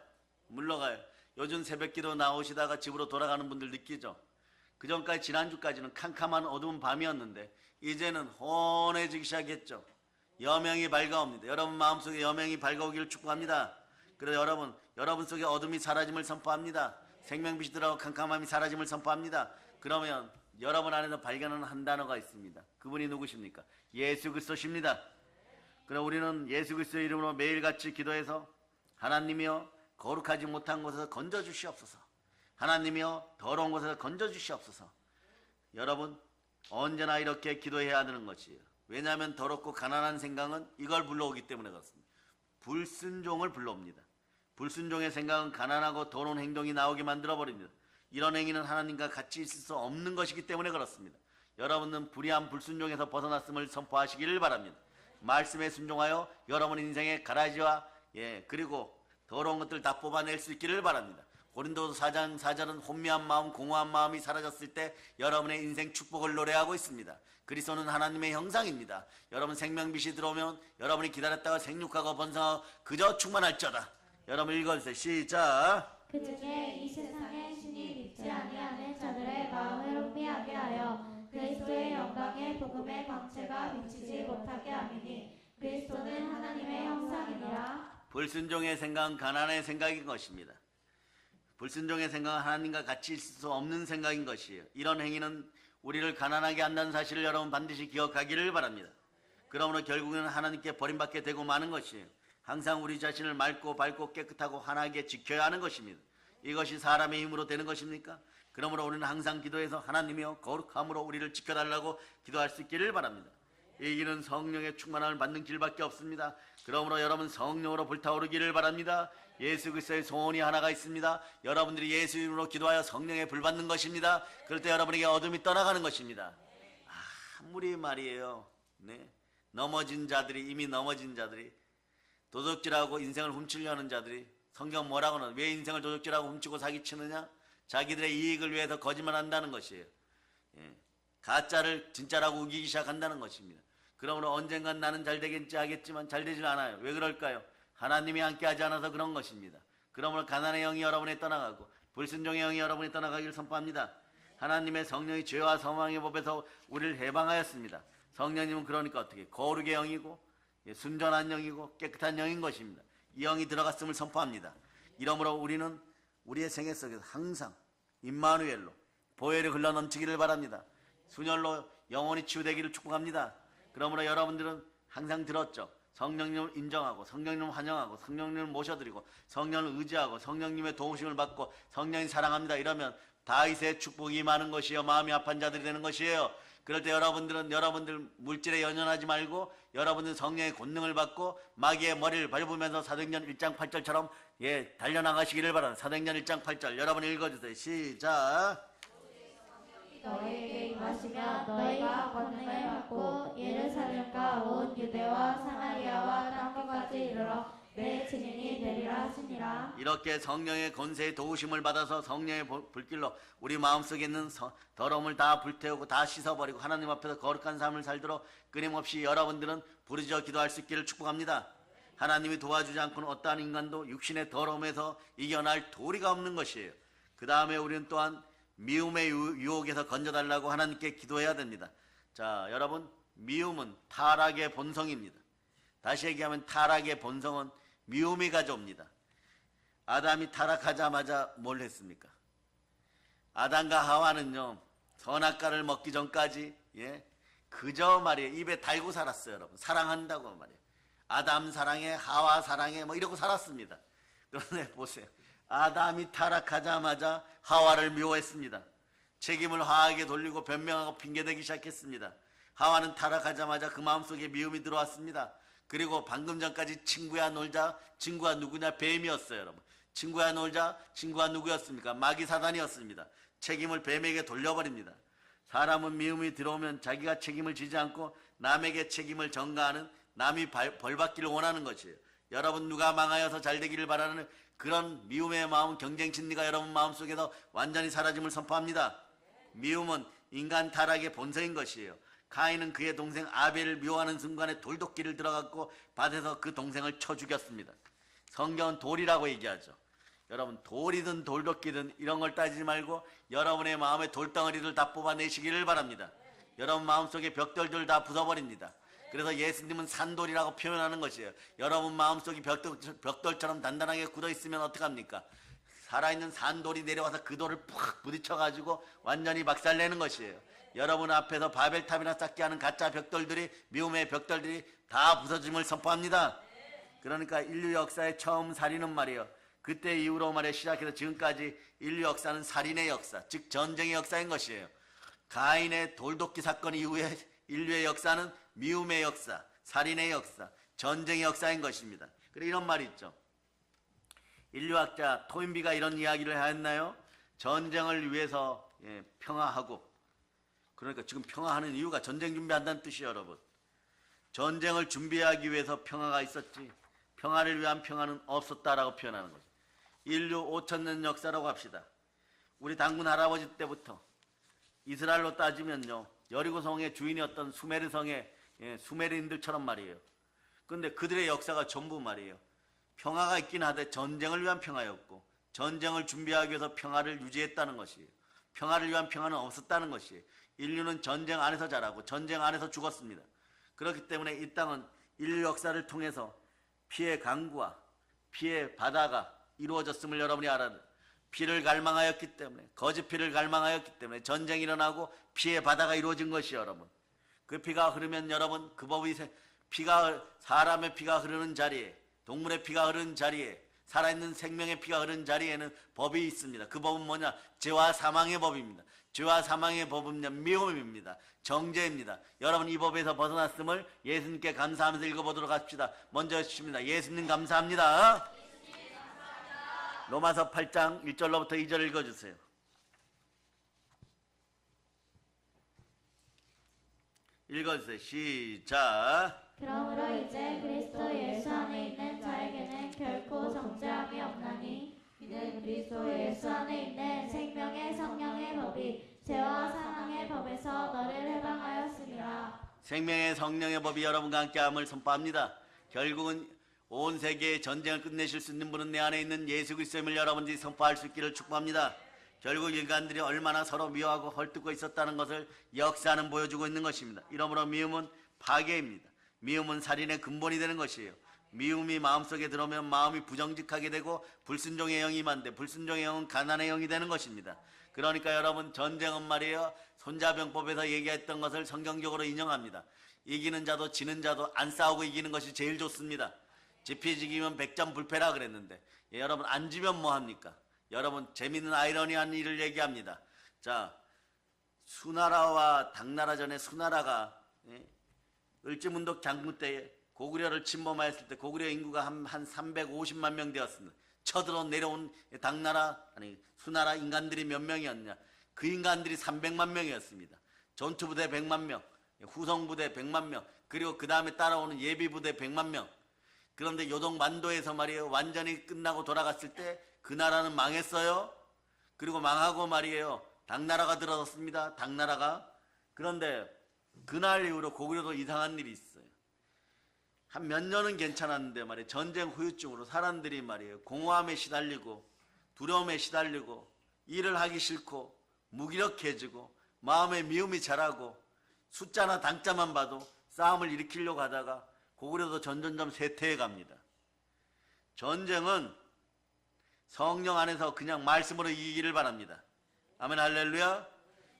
Speaker 1: 요즘 새벽기도 나오시다가 집으로 돌아가는 분들 느끼죠? 그전까지 지난주까지는 캄캄한 어두운 밤이었는데 이제는 혼해지기 시작했죠. 여명이 밝아옵니다. 여러분 마음속에 여명이 밝아오기를 축복합니다. 그래서 여러분 속에 어둠이 사라짐을 선포합니다. 생명빛이 들어가고 캄캄함이 사라짐을 선포합니다. 그러면 여러분 안에서 발견하는 한 단어가 있습니다. 그분이 누구십니까? 예수 그리스도십니다. 그럼 우리는 예수 그리스도의 이름으로 매일같이 기도해서 하나님이여 거룩하지 못한 곳에서 건져주시옵소서. 하나님이여 더러운 곳에서 건져주시옵소서. 여러분 언제나 이렇게 기도해야 되는 것이에요. 왜냐하면 더럽고 가난한 생각은 이걸 불러오기 때문에 그렇습니다. 불순종을 불러옵니다. 불순종의 생각은 가난하고 더러운 행동이 나오게 만들어버립니다. 이런 행위는 하나님과 같이 있을 수 없는 것이기 때문에 그렇습니다. 여러분은 불의한 불순종에서 벗어났음을 선포하시기를 바랍니다. 말씀에 순종하여 여러분 인생의 가라지와 그리고 더러운 것들 다 뽑아낼 수 있기를 바랍니다. 고린도서 4장 4절은 혼미한 마음, 공허한 마음이 사라졌을 때 여러분의 인생 축복을 노래하고 있습니다. 그리스도는 하나님의 형상입니다. 여러분 생명빛이 들어오면 여러분이 기다렸다가 생육하고 번성하고 그저 충만할지어다. 여러분 읽어주세요. 시작.
Speaker 2: 그 중에 이 세상에 신이 믿지 아니하는 자들의 마음을 혼미하게 하여 그리스도의 영광의 복음의 광채가 비치지 못하게 하미니 그리스도는 하나님의 형상이니라.
Speaker 1: 불순종의 생각은 가난의 생각인 것입니다. 불순종의 생각은 하나님과 같이 있을 수 없는 생각인 것이에요. 이런 행위는 우리를 가난하게 한다는 사실을 여러분 반드시 기억하기를 바랍니다. 그러므로 결국에는 하나님께 버림받게 되고 마는 것이에요. 항상 우리 자신을 맑고 밝고 깨끗하고 환하게 지켜야 하는 것입니다. 이것이 사람의 힘으로 되는 것입니까? 그러므로 우리는 항상 기도해서 하나님이여 거룩함으로 우리를 지켜달라고 기도할 수 있기를 바랍니다. 이 길은 성령의 충만함을 받는 길밖에 없습니다. 그러므로 여러분 성령으로 불타오르기를 바랍니다. 예수 그리스도의 소원이 하나가 있습니다. 여러분들이 예수 이름으로 기도하여 성령의 불 받는 것입니다. 그럴 때 여러분에게 어둠이 떠나가는 것입니다. 아무리 말이에요. 넘어진 자들이 이미 넘어진 자들이 도둑질하고 인생을 훔치려는 자들이 성경 뭐라고 하나? 왜 인생을 도둑질하고 훔치고 사기치느냐? 자기들의 이익을 위해서 거짓말한다는 것이에요. 가짜를 진짜라고 우기기 시작한다는 것입니다. 그러므로 언젠간 나는 잘 되겠지 하겠지만 잘 되질 않아요. 왜 그럴까요? 하나님이 함께하지 않아서 그런 것입니다. 그러므로 가난의 영이 여러분에 떠나가고 불순종의 영이 여러분에 떠나가기를 선포합니다. 하나님의 성령이 죄와 사망의 법에서 우리를 해방하였습니다. 성령님은 그러니까 어떻게? 거룩의 영이고 순전한 영이고 깨끗한 영인 것입니다. 이 영이 들어갔음을 선포합니다. 이러므로 우리는 우리의 생애 속에서 항상 임마누엘로 보혈이 흘러넘치기를 바랍니다. 순혈로 영원히 치유되기를 축복합니다. 그러므로 여러분들은 항상 들었죠. 성령님을 인정하고 성령님을 환영하고 성령님을 모셔드리고 성령을 의지하고 성령님의 도우심을 받고 성령이 사랑합니다. 이러면 다윗의 축복이 많은 것이요 마음이 아픈 자들이 되는 것이에요. 그럴 때 여러분들은 여러분들 물질에 연연하지 말고 여러분들 성령의 권능을 받고 마귀의 머리를 밟으면서 사도행전 1장 8절처럼 달려나가시기를 바랍니다. 사도행전 1장 8절 여러분 읽어주세요. 시작.
Speaker 2: 너희에게 임하시며 너희가 권능을 받고 예루살렘과 온 유대와 사마리아와 땅 끝까지 이르러 내 증인이 되리라 하시니라.
Speaker 1: 이렇게 성령의 권세의 도우심을 받아서 성령의 불길로 우리 마음속에 있는 더러움을 다 불태우고 다 씻어버리고 하나님 앞에서 거룩한 삶을 살도록 끊임없이 여러분들은 부르짖어 기도할 수 있기를 축복합니다. 하나님이 도와주지 않고는 어떠한 인간도 육신의 더러움에서 이겨날 도리가 없는 것이에요. 그 다음에 우리는 또한 미움의 유혹에서 건져달라고 하나님께 기도해야 됩니다. 자, 여러분, 미움은 타락의 본성입니다. 다시 얘기하면 타락의 본성은 미움이 가져옵니다. 아담이 타락하자마자 뭘 했습니까? 아담과 하와는요, 선악과를 먹기 전까지 그저 말이에요, 입에 달고 살았어요. 여러분, 사랑한다고 말이에요. 아담 사랑해, 하와 사랑해, 뭐 이러고 살았습니다. 그런데 보세요, 아담이 타락하자마자 하와를 미워했습니다. 책임을 하와에게 돌리고 변명하고 핑계대기 시작했습니다. 하와는 타락하자마자 그 마음속에 미움이 들어왔습니다. 그리고 방금 전까지 친구야 놀자, 친구가 누구냐? 뱀이었어요. 여러분, 친구야 놀자, 친구가 누구였습니까? 마귀 사단이었습니다. 책임을 뱀에게 돌려버립니다. 사람은 미움이 들어오면 자기가 책임을 지지 않고 남에게 책임을 전가하는, 남이 벌받기를 원하는 것이에요. 여러분, 누가 망하여서 잘되기를 바라는 그런 미움의 마음, 경쟁 심리가 여러분 마음속에서 완전히 사라짐을 선포합니다. 미움은 인간 타락의 본성인 것이에요. 가인은 그의 동생 아벨을 미워하는 순간에 돌도끼를 들어갔고 밭에서 그 동생을 쳐 죽였습니다. 성경은 돌이라고 얘기하죠. 여러분, 돌이든 돌도끼든 이런 걸 따지지 말고 여러분의 마음의 돌덩어리들 다 뽑아내시기를 바랍니다. 여러분 마음속에 벽돌들 다 부숴버립니다. 그래서 예수님은 산돌이라고 표현하는 것이에요. 여러분 마음속이 벽돌처럼 단단하게 굳어있으면 어떡합니까? 살아있는 산돌이 내려와서 그 돌을 푹 부딪혀가지고 완전히 박살내는 것이에요. 여러분 앞에서 바벨탑이나 쌓게 하는 가짜 벽돌들이, 미움의 벽돌들이 다 부서짐을 선포합니다. 그러니까 인류 역사의 처음 살인은 말이에요, 그때 이후로 말에 시작해서 지금까지 인류 역사는 살인의 역사, 즉 전쟁의 역사인 것이에요. 가인의 돌도끼 사건 이후에 인류의 역사는 미움의 역사, 살인의 역사, 전쟁의 역사인 것입니다. 그리고 이런 말이 있죠. 인류학자 토인비가 이런 이야기를 했나요? 전쟁을 위해서 평화하고, 그러니까 지금 평화하는 이유가 전쟁 준비한다는 뜻이에요. 여러분, 전쟁을 준비하기 위해서 평화가 있었지 평화를 위한 평화는 없었다라고 표현하는 거죠. 인류 5,000년 역사라고 합시다. 우리 당군 할아버지 때부터 이스라엘로 따지면요, 여리고성의 주인이었던 수메르성의 수메르인들처럼 말이에요. 그런데 그들의 역사가 전부 말이에요, 평화가 있긴 하되 전쟁을 위한 평화였고, 전쟁을 준비하기 위해서 평화를 유지했다는 것이에요. 평화를 위한 평화는 없었다는 것이에요. 인류는 전쟁 안에서 자라고 전쟁 안에서 죽었습니다. 그렇기 때문에 이 땅은 인류 역사를 통해서 피의 강구와 피의 바다가 이루어졌음을 여러분이 알아야 돼요. 피를 갈망하였기 때문에, 거짓 피를 갈망하였기 때문에 전쟁이 일어나고 피의 바다가 이루어진 것이 여러분. 그 피가 흐르면 여러분, 그 법이 사람의 피가 흐르는 자리에, 동물의 피가 흐르는 자리에, 살아있는 생명의 피가 흐르는 자리에는 법이 있습니다. 그 법은 뭐냐? 죄와 사망의 법입니다. 죄와 사망의 법은 미움입니다. 정죄입니다. 여러분, 이 법에서 벗어났음을 예수님께 감사하면서 읽어보도록 합시다. 먼저 해주십니다. 예수님 감사합니다. 로마서 8장 1절로부터 2절 읽어주세요. 읽어주세요. 시작.
Speaker 2: 그러므로 이제 그리스도 예수 안에 있는 자에게는 결코 정죄함이 없나니 이는 그리스도 예수 안에 있는 생명의 성령의 법이 죄와 사망의 법에서 너를 해방하였으니라.
Speaker 1: 생명의 성령의 법이 여러분과 함께함을 선포합니다. 결국은 온 세계의 전쟁을 끝내실 수 있는 분은 내 안에 있는 예수 그리스도임을 여러분들이 선포할 수 있기를 축복합니다. 결국 인간들이 얼마나 서로 미워하고 헐뜯고 있었다는 것을 역사는 보여주고 있는 것입니다. 이러므로 미움은 파괴입니다. 미움은 살인의 근본이 되는 것이에요. 미움이 마음속에 들어오면 마음이 부정직하게 되고 불순종의 영이 임한데, 불순종의 영은 가난의 영이 되는 것입니다. 그러니까 여러분, 전쟁은 말이에요, 손자병법에서 얘기했던 것을 성경적으로 인정합니다. 이기는 자도 지는 자도 안 싸우고 이기는 것이 제일 좋습니다. 지피지기면 백전불패라 그랬는데, 여러분 안 지면 뭐합니까? 여러분, 재밌는 아이러니한 일을 얘기합니다. 자, 수나라와 당나라 전에 수나라가 을지문덕 장군 때에 고구려를 침범하였을 때 고구려 인구가 한 350만 명 되었습니다. 쳐들어 내려온 당나라 아니 수나라 인간들이 몇 명이었냐? 그 인간들이 300만 명이었습니다. 전투부대 100만 명, 후성부대 100만 명, 그리고 그 다음에 따라오는 예비부대 100만 명. 그런데 요동 만도에서 말이에요. 완전히 끝나고 돌아갔을 때 그 나라는 망했어요. 그리고 망하고 말이에요. 당나라가 들어섰습니다. 당나라가. 그런데 그날 이후로 고구려도 이상한 일이 있어요. 한 몇 년은 괜찮았는데 말이에요. 전쟁 후유증으로 사람들이 말이에요. 공허함에 시달리고 두려움에 시달리고 일을 하기 싫고 무기력해지고 마음에 미움이 자라고 숫자나 당자만 봐도 싸움을 일으키려고 하다가 고구려도 점점점 쇠퇴해 갑니다. 전쟁은 성령 안에서 그냥 말씀으로 이기기를 바랍니다. 아멘 할렐루야.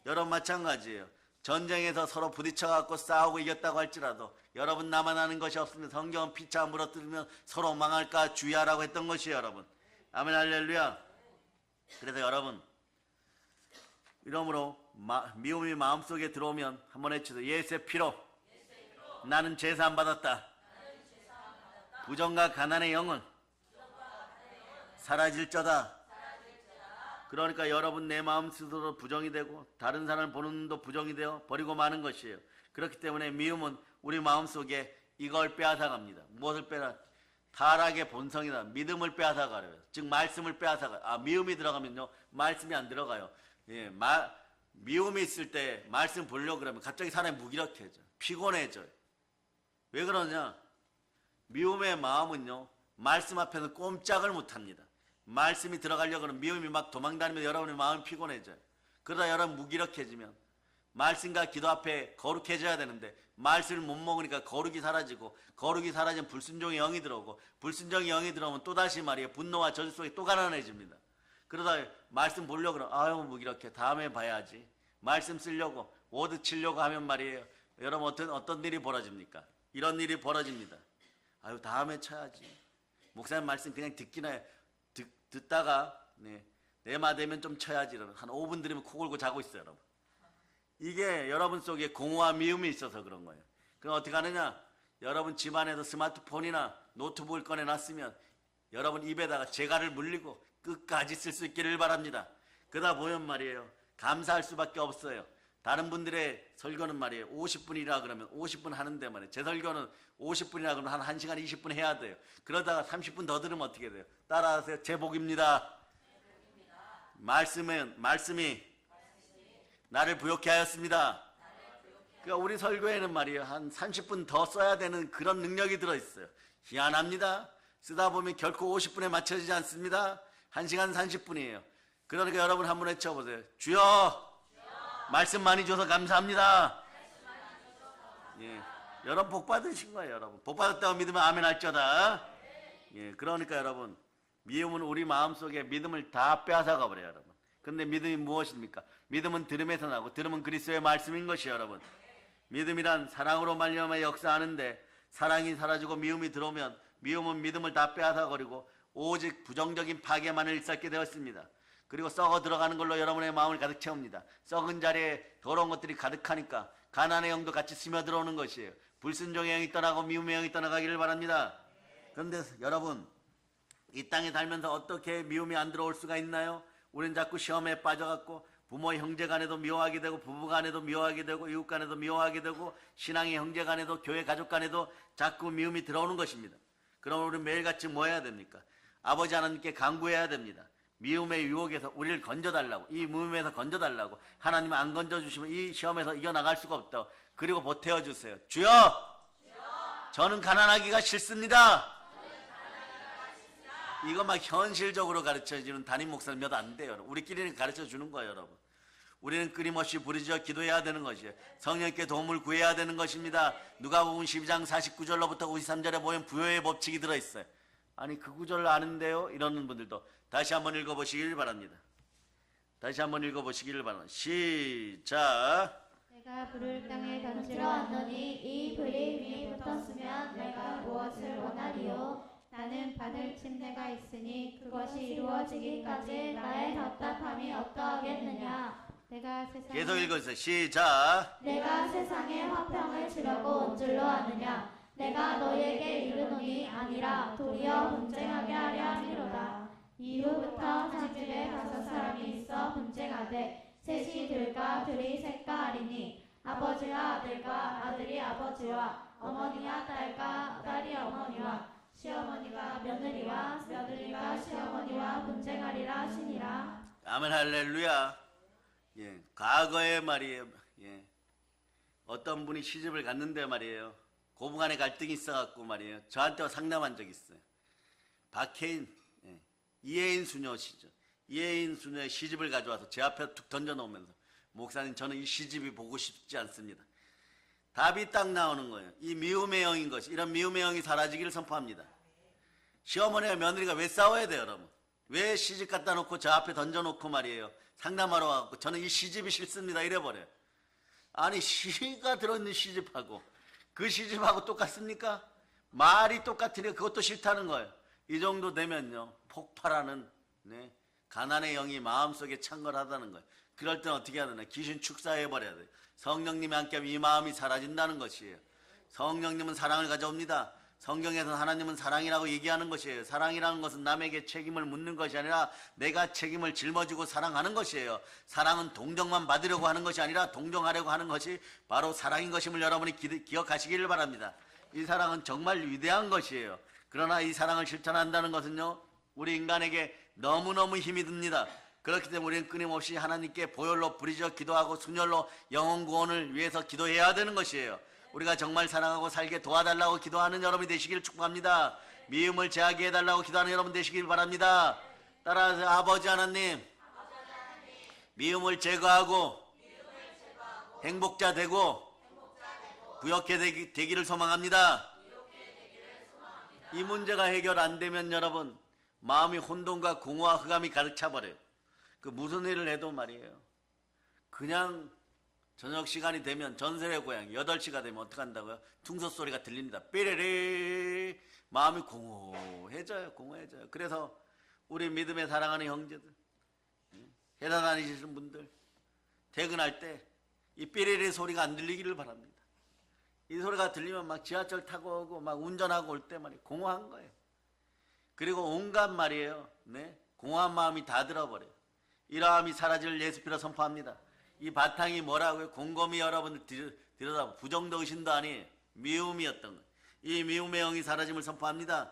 Speaker 1: 여러분 마찬가지예요. 전쟁에서 서로 부딪혀갖고 싸우고 이겼다고 할지라도 여러분 나만 아는 것이 없으면 성경은 피차 물어뜯으면 서로 망할까 주의하라고 했던 것이에요. 여러분 아멘 할렐루야. 그래서 여러분 이러므로 미움이 마음속에 들어오면 한번 외치세요. 예수의 피로 나는 제사함 받았다. 부정과 가난의 영은 사라질저다. 그러니까 여러분 내 마음 스스로 부정이 되고 다른 사람을 보는 눈도 부정이 되어 버리고 마는 것이에요. 그렇기 때문에 미움은 우리 마음속에 이걸 빼앗아갑니다. 무엇을 빼앗아? 타락의 본성이다. 믿음을 빼앗아가요. 즉 말씀을 빼앗아가요. 미움이 들어가면요 말씀이 안 들어가요. 미움이 있을 때 말씀 보려고 그러면 갑자기 사람이 무기력해져 피곤해져요. 왜 그러냐? 미움의 마음은요 말씀 앞에서 꼼짝을 못합니다. 말씀이 들어가려고 하면 미움이 막 도망다니면 여러분의 마음이 피곤해져요. 그러다 여러분 무기력해지면 말씀과 기도 앞에 거룩해져야 되는데 말씀을 못 먹으니까 거룩이 사라지고 거룩이 사라지면 불순종의 영이 들어오고 불순종의 영이 들어오면 또다시 말이에요 분노와 저주 속에 또 가난해집니다. 그러다 말씀 보려고 그러면 아유 무기력해 다음에 봐야지. 말씀 쓰려고 워드 치려고 하면 말이에요 여러분 어떤 일이 벌어집니까? 이런 일이 벌어집니다. 아유 다음에 쳐야지. 목사님 말씀 그냥 듣기나 해. 듣다가 내마 되면 좀 쳐야지. 한 5분 들으면 코 골고 자고 있어요. 여러분 이게 여러분 속에 공허와 미움이 있어서 그런 거예요. 그럼 어떻게 하느냐? 여러분 집안에서 스마트폰이나 노트북을 꺼내놨으면 여러분 입에다가 재갈을 물리고 끝까지 쓸 수 있기를 바랍니다. 그러다 보면 말이에요 감사할 수밖에 없어요. 다른 분들의 설교는 말이에요 50분이라 그러면 50분 하는데 말이에요 제 설교는 50분이라 그러면 한 1시간 20분 해야 돼요. 그러다가 30분 더 들으면 어떻게 돼요? 따라하세요. 제 복입니다. 말씀이 나를 부욕케 하였습니다. 그러니까 우리 설교에는 말이에요 한 30분 더 써야 되는 그런 능력이 들어있어요. 희한합니다. 쓰다 보면 결코 50분에 맞춰지지 않습니다. 1시간 30분이에요. 그러니까 여러분 한번 외쳐보세요. 주여 말씀 많이 줘서 감사합니다. 예, 여러분 복 받으신 거예요. 여러분 복 받았다고 믿으면 아멘 할쩌다. 예, 그러니까 여러분 미움은 우리 마음속에 믿음을 다 빼앗아가 버려요. 여러분 근데 믿음이 무엇입니까? 믿음은 들음에서 나고 들음은 그리스도의 말씀인 것이에요. 여러분 믿음이란 사랑으로 말미암아 역사하는데 사랑이 사라지고 미움이 들어오면 미움은 믿음을 다 빼앗아버리고 오직 부정적인 파괴만을 일삼게 되었습니다. 그리고 썩어 들어가는 걸로 여러분의 마음을 가득 채웁니다. 썩은 자리에 더러운 것들이 가득하니까 가난의 영도 같이 스며들어오는 것이에요. 불순종의 영이 떠나고 미움의 영이 떠나가기를 바랍니다. 그런데 여러분 이 땅에 살면서 어떻게 미움이 안 들어올 수가 있나요? 우리는 자꾸 시험에 빠져갖고 부모 형제 간에도 미워하게 되고 부부 간에도 미워하게 되고 이웃 간에도 미워하게 되고 신앙의 형제 간에도 교회 가족 간에도 자꾸 미움이 들어오는 것입니다. 그럼 우리는 매일같이 뭐 해야 됩니까? 아버지 하나님께 간구해야 됩니다. 미움의 유혹에서 우리를 건져달라고 이 미움에서 건져달라고 하나님은 안 건져주시면 이 시험에서 이겨나갈 수가 없다고 그리고 보태어주세요. 주여 저는 가난하기가 싫습니다. 이거 막 현실적으로 가르쳐주는 담임 목사님 몇 안 돼요. 우리끼리는 가르쳐주는 거예요. 여러분 우리는 끊임없이 부르짖어 기도해야 되는 것이에요. 성령께 도움을 구해야 되는 것입니다. 누가복음 12장 49절로부터 53절에 보면 부요의 법칙이 들어있어요. 아니 그 구절 아는데요? 이러는 분들도 다시 한번 읽어보시길 바랍니다. 다시 한번 읽어보시기를 바랍니다. 시작.
Speaker 2: 내가 불을 땅에 던지러 왔더니 이 불이 위에 붙었으면 내가 무엇을 원하리요? 나는 받을 침례가 있으니 그것이 이루어지기까지 나의 답답함이 어떠하겠느냐? 내가 세상에
Speaker 1: 계속 읽어주세요. 시작.
Speaker 2: 내가 세상에 화평을 주려고 온 줄로 아느냐 내가 너희에게 이르노니 아니라 도리어 분쟁하게 하려 함이로다. 이후부터 자집에 5사람이 있어 분쟁하되 셋이 들과 둘이 셋과 하리니 아버지와 아들과 아들이 아버지와 어머니와 딸과 딸이 어머니와 시어머니가 며느리와 며느리가 시어머니와 분쟁하리라 하시니라.
Speaker 1: 아멘 할렐루야. 예, 과거에 말이에요. 예, 어떤 분이 시집을 갔는데 말이에요. 고부간에 갈등이 있어갖고 말이에요. 저한테 상담한 적이 있어요. 박혜인, 예, 이혜인 수녀시죠. 이혜인 수녀의 시집을 가져와서 제 앞에 툭 던져놓으면서 목사님 저는 이 시집이 보고 싶지 않습니다. 답이 딱 나오는 거예요. 이 미움의 영인 것이 이런 미움의 영이 사라지기를 선포합니다. 시어머니와 며느리가 왜 싸워야 돼요 여러분? 왜 시집 갖다 놓고 저 앞에 던져놓고 말이에요. 상담하러 와갖고 저는 이 시집이 싫습니다 이래버려요. 아니 시가 들어있는 시집하고 그 시집하고 똑같습니까? 말이 똑같으니까 그것도 싫다는 거예요. 이 정도 되면요 폭발하는 네, 가난의 영이 마음속에 창궐하다는 거예요. 그럴 땐 어떻게 해야 되나? 귀신 축사해버려야 돼요. 성령님이 함께하면 이 마음이 사라진다는 것이에요. 성령님은 사랑을 가져옵니다. 성경에서는 하나님은 사랑이라고 얘기하는 것이에요. 사랑이라는 것은 남에게 책임을 묻는 것이 아니라 내가 책임을 짊어지고 사랑하는 것이에요. 사랑은 동정만 받으려고 하는 것이 아니라 동정하려고 하는 것이 바로 사랑인 것임을 여러분이 기억하시기를 바랍니다. 이 사랑은 정말 위대한 것이에요. 그러나 이 사랑을 실천한다는 것은요 우리 인간에게 너무너무 힘이 듭니다. 그렇기 때문에 우리는 끊임없이 하나님께 보혈로 부르짖어 기도하고 순혈로 영혼 구원을 위해서 기도해야 되는 것이에요. 우리가 정말 사랑하고 살게 도와달라고 기도하는 여러분이 되시기를 축복합니다. 미움을 제하게 해달라고 기도하는 여러분 되시길 바랍니다. 따라서 아버지 하나님 미움을 제거하고 행복자 되고 부욕해 되기를 소망합니다. 이 문제가 해결 안 되면 여러분 마음이 혼돈과 공허와 흑암이 가득 차버려요. 그 무슨 일을 해도 말이에요. 그냥 저녁 시간이 되면 전설의 고향 8시가 되면 어떡한다고요? 퉁소 소리가 들립니다. 삐레레 마음이 공허해져요. 공허해져요. 그래서 우리 믿음에 사랑하는 형제들 회사 다니시는 분들 퇴근할 때 이 삐레레 소리가 안 들리기를 바랍니다. 이 소리가 들리면 막 지하철 타고 오고 막 운전하고 올 때 말이에요. 공허한 거예요. 그리고 온갖 말이에요. 네? 공허한 마음이 다 들어버려요. 이러함이 사라질 예수 피로 선포합니다. 이 바탕이 뭐라고요? 곰곰이 여러분들 들여다보면 부정도 의심도 아니에요. 미움이었던 거예요. 이 미움의 영이 사라짐을 선포합니다.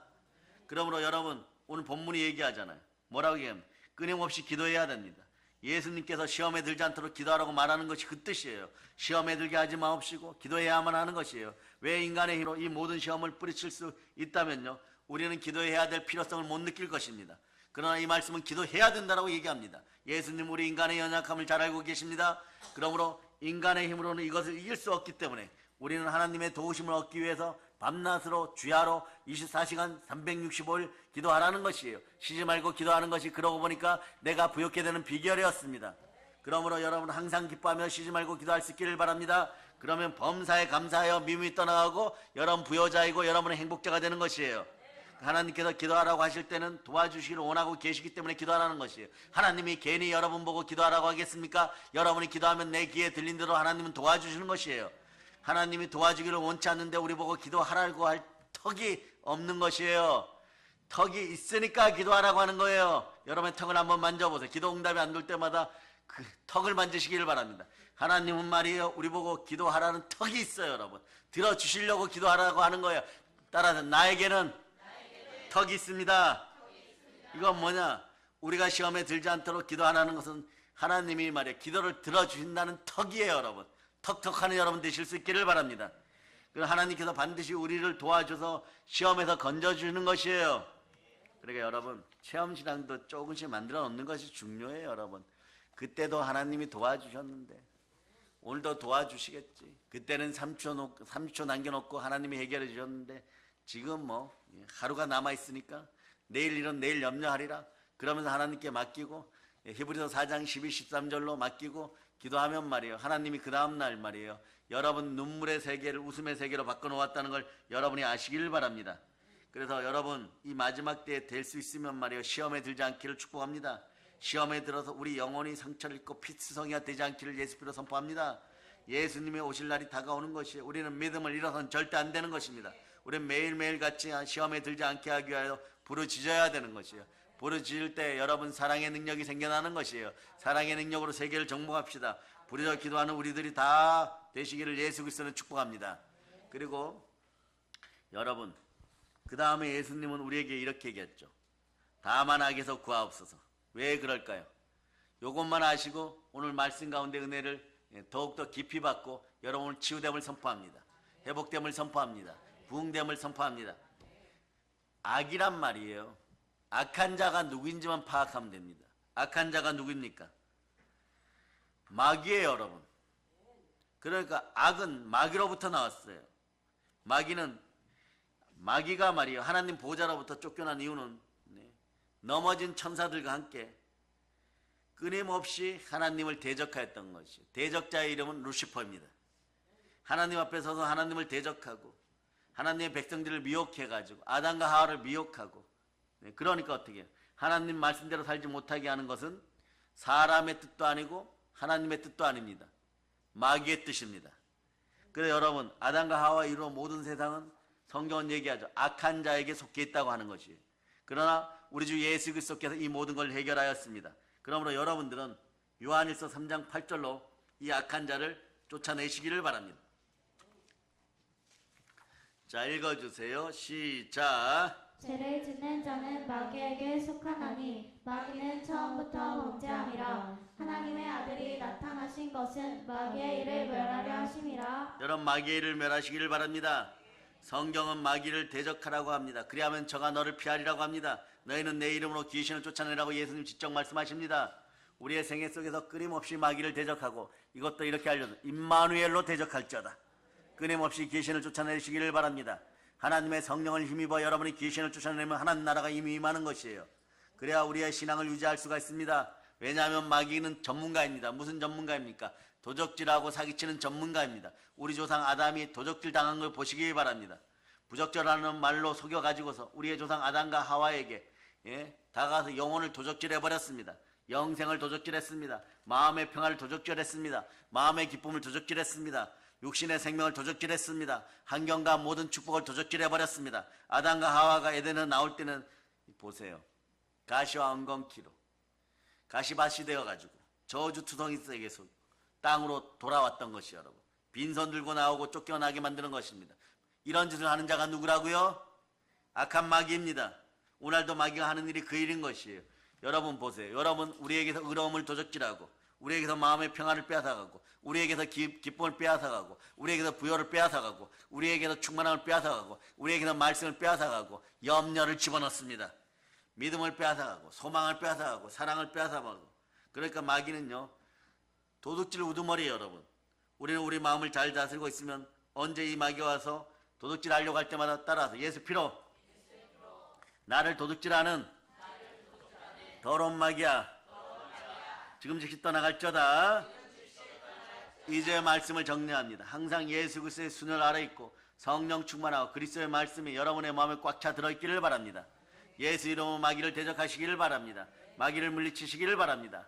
Speaker 1: 그러므로 여러분 오늘 본문이 얘기하잖아요. 뭐라고 얘기하면 끊임없이 기도해야 됩니다. 예수님께서 시험에 들지 않도록 기도하라고 말하는 것이 그 뜻이에요. 시험에 들게 하지 마옵시고 기도해야만 하는 것이에요. 왜 인간의 힘으로 이 모든 시험을 뿌리칠 수 있다면요 우리는 기도해야 될 필요성을 못 느낄 것입니다. 그러나 이 말씀은 기도해야 된다고 얘기합니다. 예수님 우리 인간의 연약함을 잘 알고 계십니다. 그러므로 인간의 힘으로는 이것을 이길 수 없기 때문에 우리는 하나님의 도우심을 얻기 위해서 밤낮으로 주야로 24시간 365일 기도하라는 것이에요. 쉬지 말고 기도하는 것이 그러고 보니까 내가 부욕해 되는 비결이었습니다. 그러므로 여러분 항상 기뻐하며 쉬지 말고 기도할 수 있기를 바랍니다. 그러면 범사에 감사하여 미움이 떠나가고 여러분 부여자이고 여러분은 행복자가 되는 것이에요. 하나님께서 기도하라고 하실 때는 도와주시기를 원하고 계시기 때문에 기도하라는 것이에요. 하나님이 괜히 여러분 보고 기도하라고 하겠습니까? 여러분이 기도하면 내 귀에 들린 대로 하나님은 도와주시는 것이에요. 하나님이 도와주기를 원치 않는데 우리 보고 기도하라고 할 턱이 없는 것이에요. 턱이 있으니까 기도하라고 하는 거예요. 여러분의 턱을 한번 만져보세요. 기도 응답이 안 될 때마다 그 턱을 만지시기를 바랍니다. 하나님은 말이에요. 우리 보고 기도하라는 턱이 있어요. 여러분 들어주시려고 기도하라고 하는 거예요. 따라서 나에게는 턱이 있습니다. 이건 뭐냐? 우리가 시험에 들지 않도록 기도하라는 것은 하나님이 말이에요. 기도를 들어주신다는 턱이에요. 여러분 턱턱하는 여러분 되실 수 있기를 바랍니다. 그럼 하나님께서 반드시 우리를 도와줘서 시험에서 건져주는 것이에요. 그러니까 여러분 체험신앙도 조금씩 만들어 놓는 것이 중요해요. 여러분 그때도 하나님이 도와주셨는데 오늘도 도와주시겠지. 그때는 30초 남겨놓고 하나님이 해결해 주셨는데 지금 뭐 하루가 남아있으니까 내일 일은 내일 염려하리라 그러면서 하나님께 맡기고 히브리서 4장 12, 13절로 맡기고 기도하면 말이에요. 하나님이 그 다음날 말이에요. 여러분 눈물의 세계를 웃음의 세계로 바꿔놓았다는 걸 여러분이 아시길 바랍니다. 그래서 여러분 이 마지막 때에 될 수 있으면 말이에요. 시험에 들지 않기를 축복합니다. 시험에 들어서 우리 영혼이 상처를 입고 피투성이가 되지 않기를 예수 피로 선포합니다. 예수님의 오실 날이 다가오는 것이에요. 우리는 믿음을 잃어서는 절대 안 되는 것입니다. 우리는 매일매일 같이 시험에 들지 않게 하기 위하여 부르짖어야 되는 것이에요. 부르짖을 때 여러분 사랑의 능력이 생겨나는 것이에요. 사랑의 능력으로 세계를 정복합시다. 부르짖어 기도하는 우리들이 다 되시기를 예수 그리스도는 축복합니다. 그리고 여러분, 그 다음에 예수님은 우리에게 이렇게 얘기했죠. 다만 악에서 구하옵소서. 왜 그럴까요? 요것만 아시고 오늘 말씀 가운데 은혜를 더욱더 깊이 받고 여러분은 치유됨을 선포합니다. 회복됨을 선포합니다. 부흥됨을 선포합니다. 악이란 말이에요. 악한 자가 누구인지만 파악하면 됩니다. 악한 자가 누구입니까? 마귀예요, 여러분. 그러니까 악은 마귀로부터 나왔어요. 마귀가 말이에요. 하나님 보좌로부터 쫓겨난 이유는 넘어진 천사들과 함께 끊임없이 하나님을 대적하였던 것이에요. 대적자의 이름은 루시퍼입니다. 하나님 앞에 서서 하나님을 대적하고 하나님의 백성들을 미혹해가지고 아담과 하와를 미혹하고, 그러니까 어떻게 해요? 하나님 말씀대로 살지 못하게 하는 것은 사람의 뜻도 아니고 하나님의 뜻도 아닙니다. 마귀의 뜻입니다. 그래서 여러분, 아담과 하와가 이루어 모든 세상은 성경은 얘기하죠. 악한 자에게 속해 있다고 하는 것이에요. 그러나 우리 주 예수 그리스도께서 이 모든 걸 해결하였습니다. 그러므로 여러분들은 요한일서 3장 8절로 이 악한 자를 쫓아내시기를 바랍니다. 자, 읽어주세요. 시작.
Speaker 2: 죄를 짓는 자는 마귀에게 속하나니 마귀는 처음부터 범죄함이라. 하나님의 아들이 나타나신 것은 마귀의 일을 멸하려 하심이라.
Speaker 1: 여러분, 마귀의 일을 멸하시기를 바랍니다. 성경은 마귀를 대적하라고 합니다. 그리하면 저가 너를 피하리라고 합니다. 너희는 내 이름으로 귀신을 쫓아내라고 예수님 직접 말씀하십니다. 우리의 생애 속에서 끊임없이 마귀를 대적하고, 이것도 이렇게 알려줘, 임마누엘로 대적할지어다. 끊임없이 귀신을 쫓아내시기를 바랍니다. 하나님의 성령을 힘입어 여러분이 귀신을 쫓아내면 하나님 나라가 이미 임하는 것이에요. 그래야 우리의 신앙을 유지할 수가 있습니다. 왜냐하면 마귀는 전문가입니다. 무슨 전문가입니까? 도적질하고 사기치는 전문가입니다. 우리 조상 아담이 도적질 당한 걸 보시기 바랍니다. 부적절하는 말로 속여가지고서 우리의 조상 아담과 하와에게 다가가서 영혼을 도적질해버렸습니다. 영생을 도적질했습니다. 마음의 평화를 도적질했습니다. 마음의 기쁨을 도적질했습니다. 육신의 생명을 도적질했습니다. 환경과 모든 축복을 도적질해버렸습니다. 아담과 하와가 에덴에 나올 때는 보세요. 가시와 엉겅퀴로 가시밭이 되어가지고 저주투성이에게서 땅으로 돌아왔던 것이 여러분. 빈손 들고 나오고 쫓겨나게 만드는 것입니다. 이런 짓을 하는 자가 누구라고요? 악한 마귀입니다. 오늘도 마귀가 하는 일이 그 일인 것이에요. 여러분 보세요. 여러분, 우리에게서 의로움을 도적질하고, 우리에게서 마음의 평화를 빼앗아가고, 우리에게서 기쁨을 빼앗아가고, 우리에게서 부여를 빼앗아가고, 우리에게서 충만함을 빼앗아가고, 우리에게서 말씀을 빼앗아가고, 염려를 집어넣습니다. 믿음을 빼앗아가고, 소망을 빼앗아가고, 사랑을 빼앗아가고. 그러니까 마귀는요, 도둑질 우두머리예요, 여러분. 우리는 우리 마음을 잘 다스리고 있으면 언제 이 마귀가 와서 도둑질 하려고 할 때마다 따라서 예수 피로 나를 도둑질하는 더러운 마귀야, 지금 즉시 떠나갈지어다. 이제 말씀을 정리합니다. 항상 예수 그리스도의 순혈 아래 있고 성령 충만하고 그리스도의 말씀이 여러분의 마음에 꽉 차 들어있기를 바랍니다. 예수 이름으로 마귀를 대적하시기를 바랍니다. 마귀를 물리치시기를 바랍니다.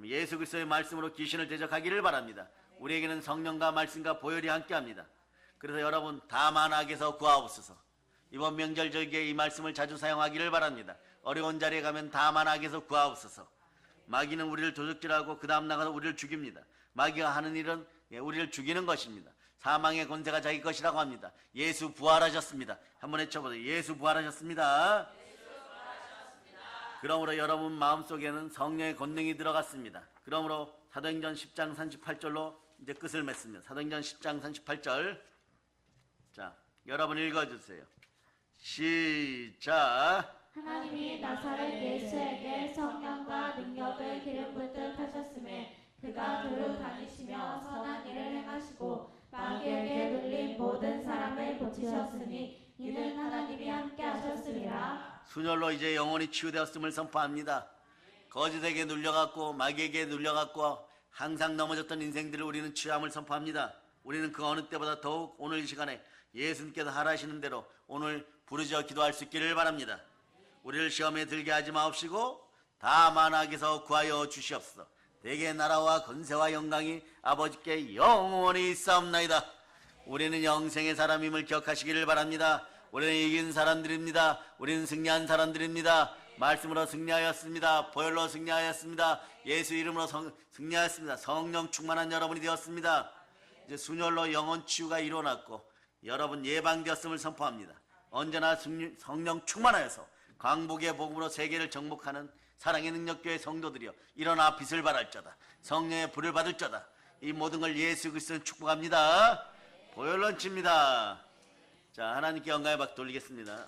Speaker 1: 예수 그리스도의 말씀으로 귀신을 대적하기를 바랍니다. 우리에게는 성령과 말씀과 보혈이 함께합니다. 그래서 여러분, 다만 악에서 구하옵소서. 이번 명절 절기에 이 말씀을 자주 사용하기를 바랍니다. 어려운 자리에 가면 다만 악에서 구하옵소서. 마귀는 우리를 도적질하고 그 다음 나가서 우리를 죽입니다. 마귀가 하는 일은 우리를 죽이는 것입니다. 사망의 권세가 자기 것이라고 합니다. 예수 부활하셨습니다. 한번 외쳐보세요. 예수 부활하셨습니다. 그러므로 여러분 마음속에는 성령의 권능이 들어갔습니다. 그러므로 사도행전 10장 38절로 이제 끝을 맺습니다. 사도행전 10장 38절. 자, 여러분 읽어주세요. 시작.
Speaker 2: 하나님이 나사렛 예수에게 성령과 능력을 기름 붓듯 하셨음에 그가 두루 다니시며 선한 일을 행하시고 마귀에게 눌린 모든 사람을 고치셨으니 이는 하나님이 함께 하셨음이라.
Speaker 1: 순혈로 이제 영혼이 치유되었음을 선포합니다. 거짓에게 눌려갖고 마귀에게 눌려갖고 항상 넘어졌던 인생들을 우리는 치유함을 선포합니다. 우리는 그 어느 때보다 더욱 오늘 이 시간에 예수님께서 하라시는 대로 오늘 부르짖어 기도할 수 있기를 바랍니다. 우리를 시험에 들게 하지 마옵시고 다 만악에서 구하여 주시옵소서. 대개 나라와 건세와 영광이 아버지께 영원히 있사옵나이다. 우리는 영생의 사람임을 기억하시기를 바랍니다. 우리는 이긴 사람들입니다. 우리는 승리한 사람들입니다. 말씀으로 승리하였습니다. 보혈로 승리하였습니다. 예수 이름으로 승리하였습니다. 성령 충만한 여러분이 되었습니다. 이제 순혈로 영혼 치유가 일어났고 여러분 예방되었음을 선포합니다. 언제나 성령 충만하여서 광복의 복음으로 세계를 정복하는 사랑의 능력교회 성도들이여 일어나 빛을 발할자다. 성령의 불을 받을자다. 이 모든 걸 예수 그리스도는 축복합니다. 보혈 런치입니다. 자, 하나님께 영광의 박 돌리겠습니다.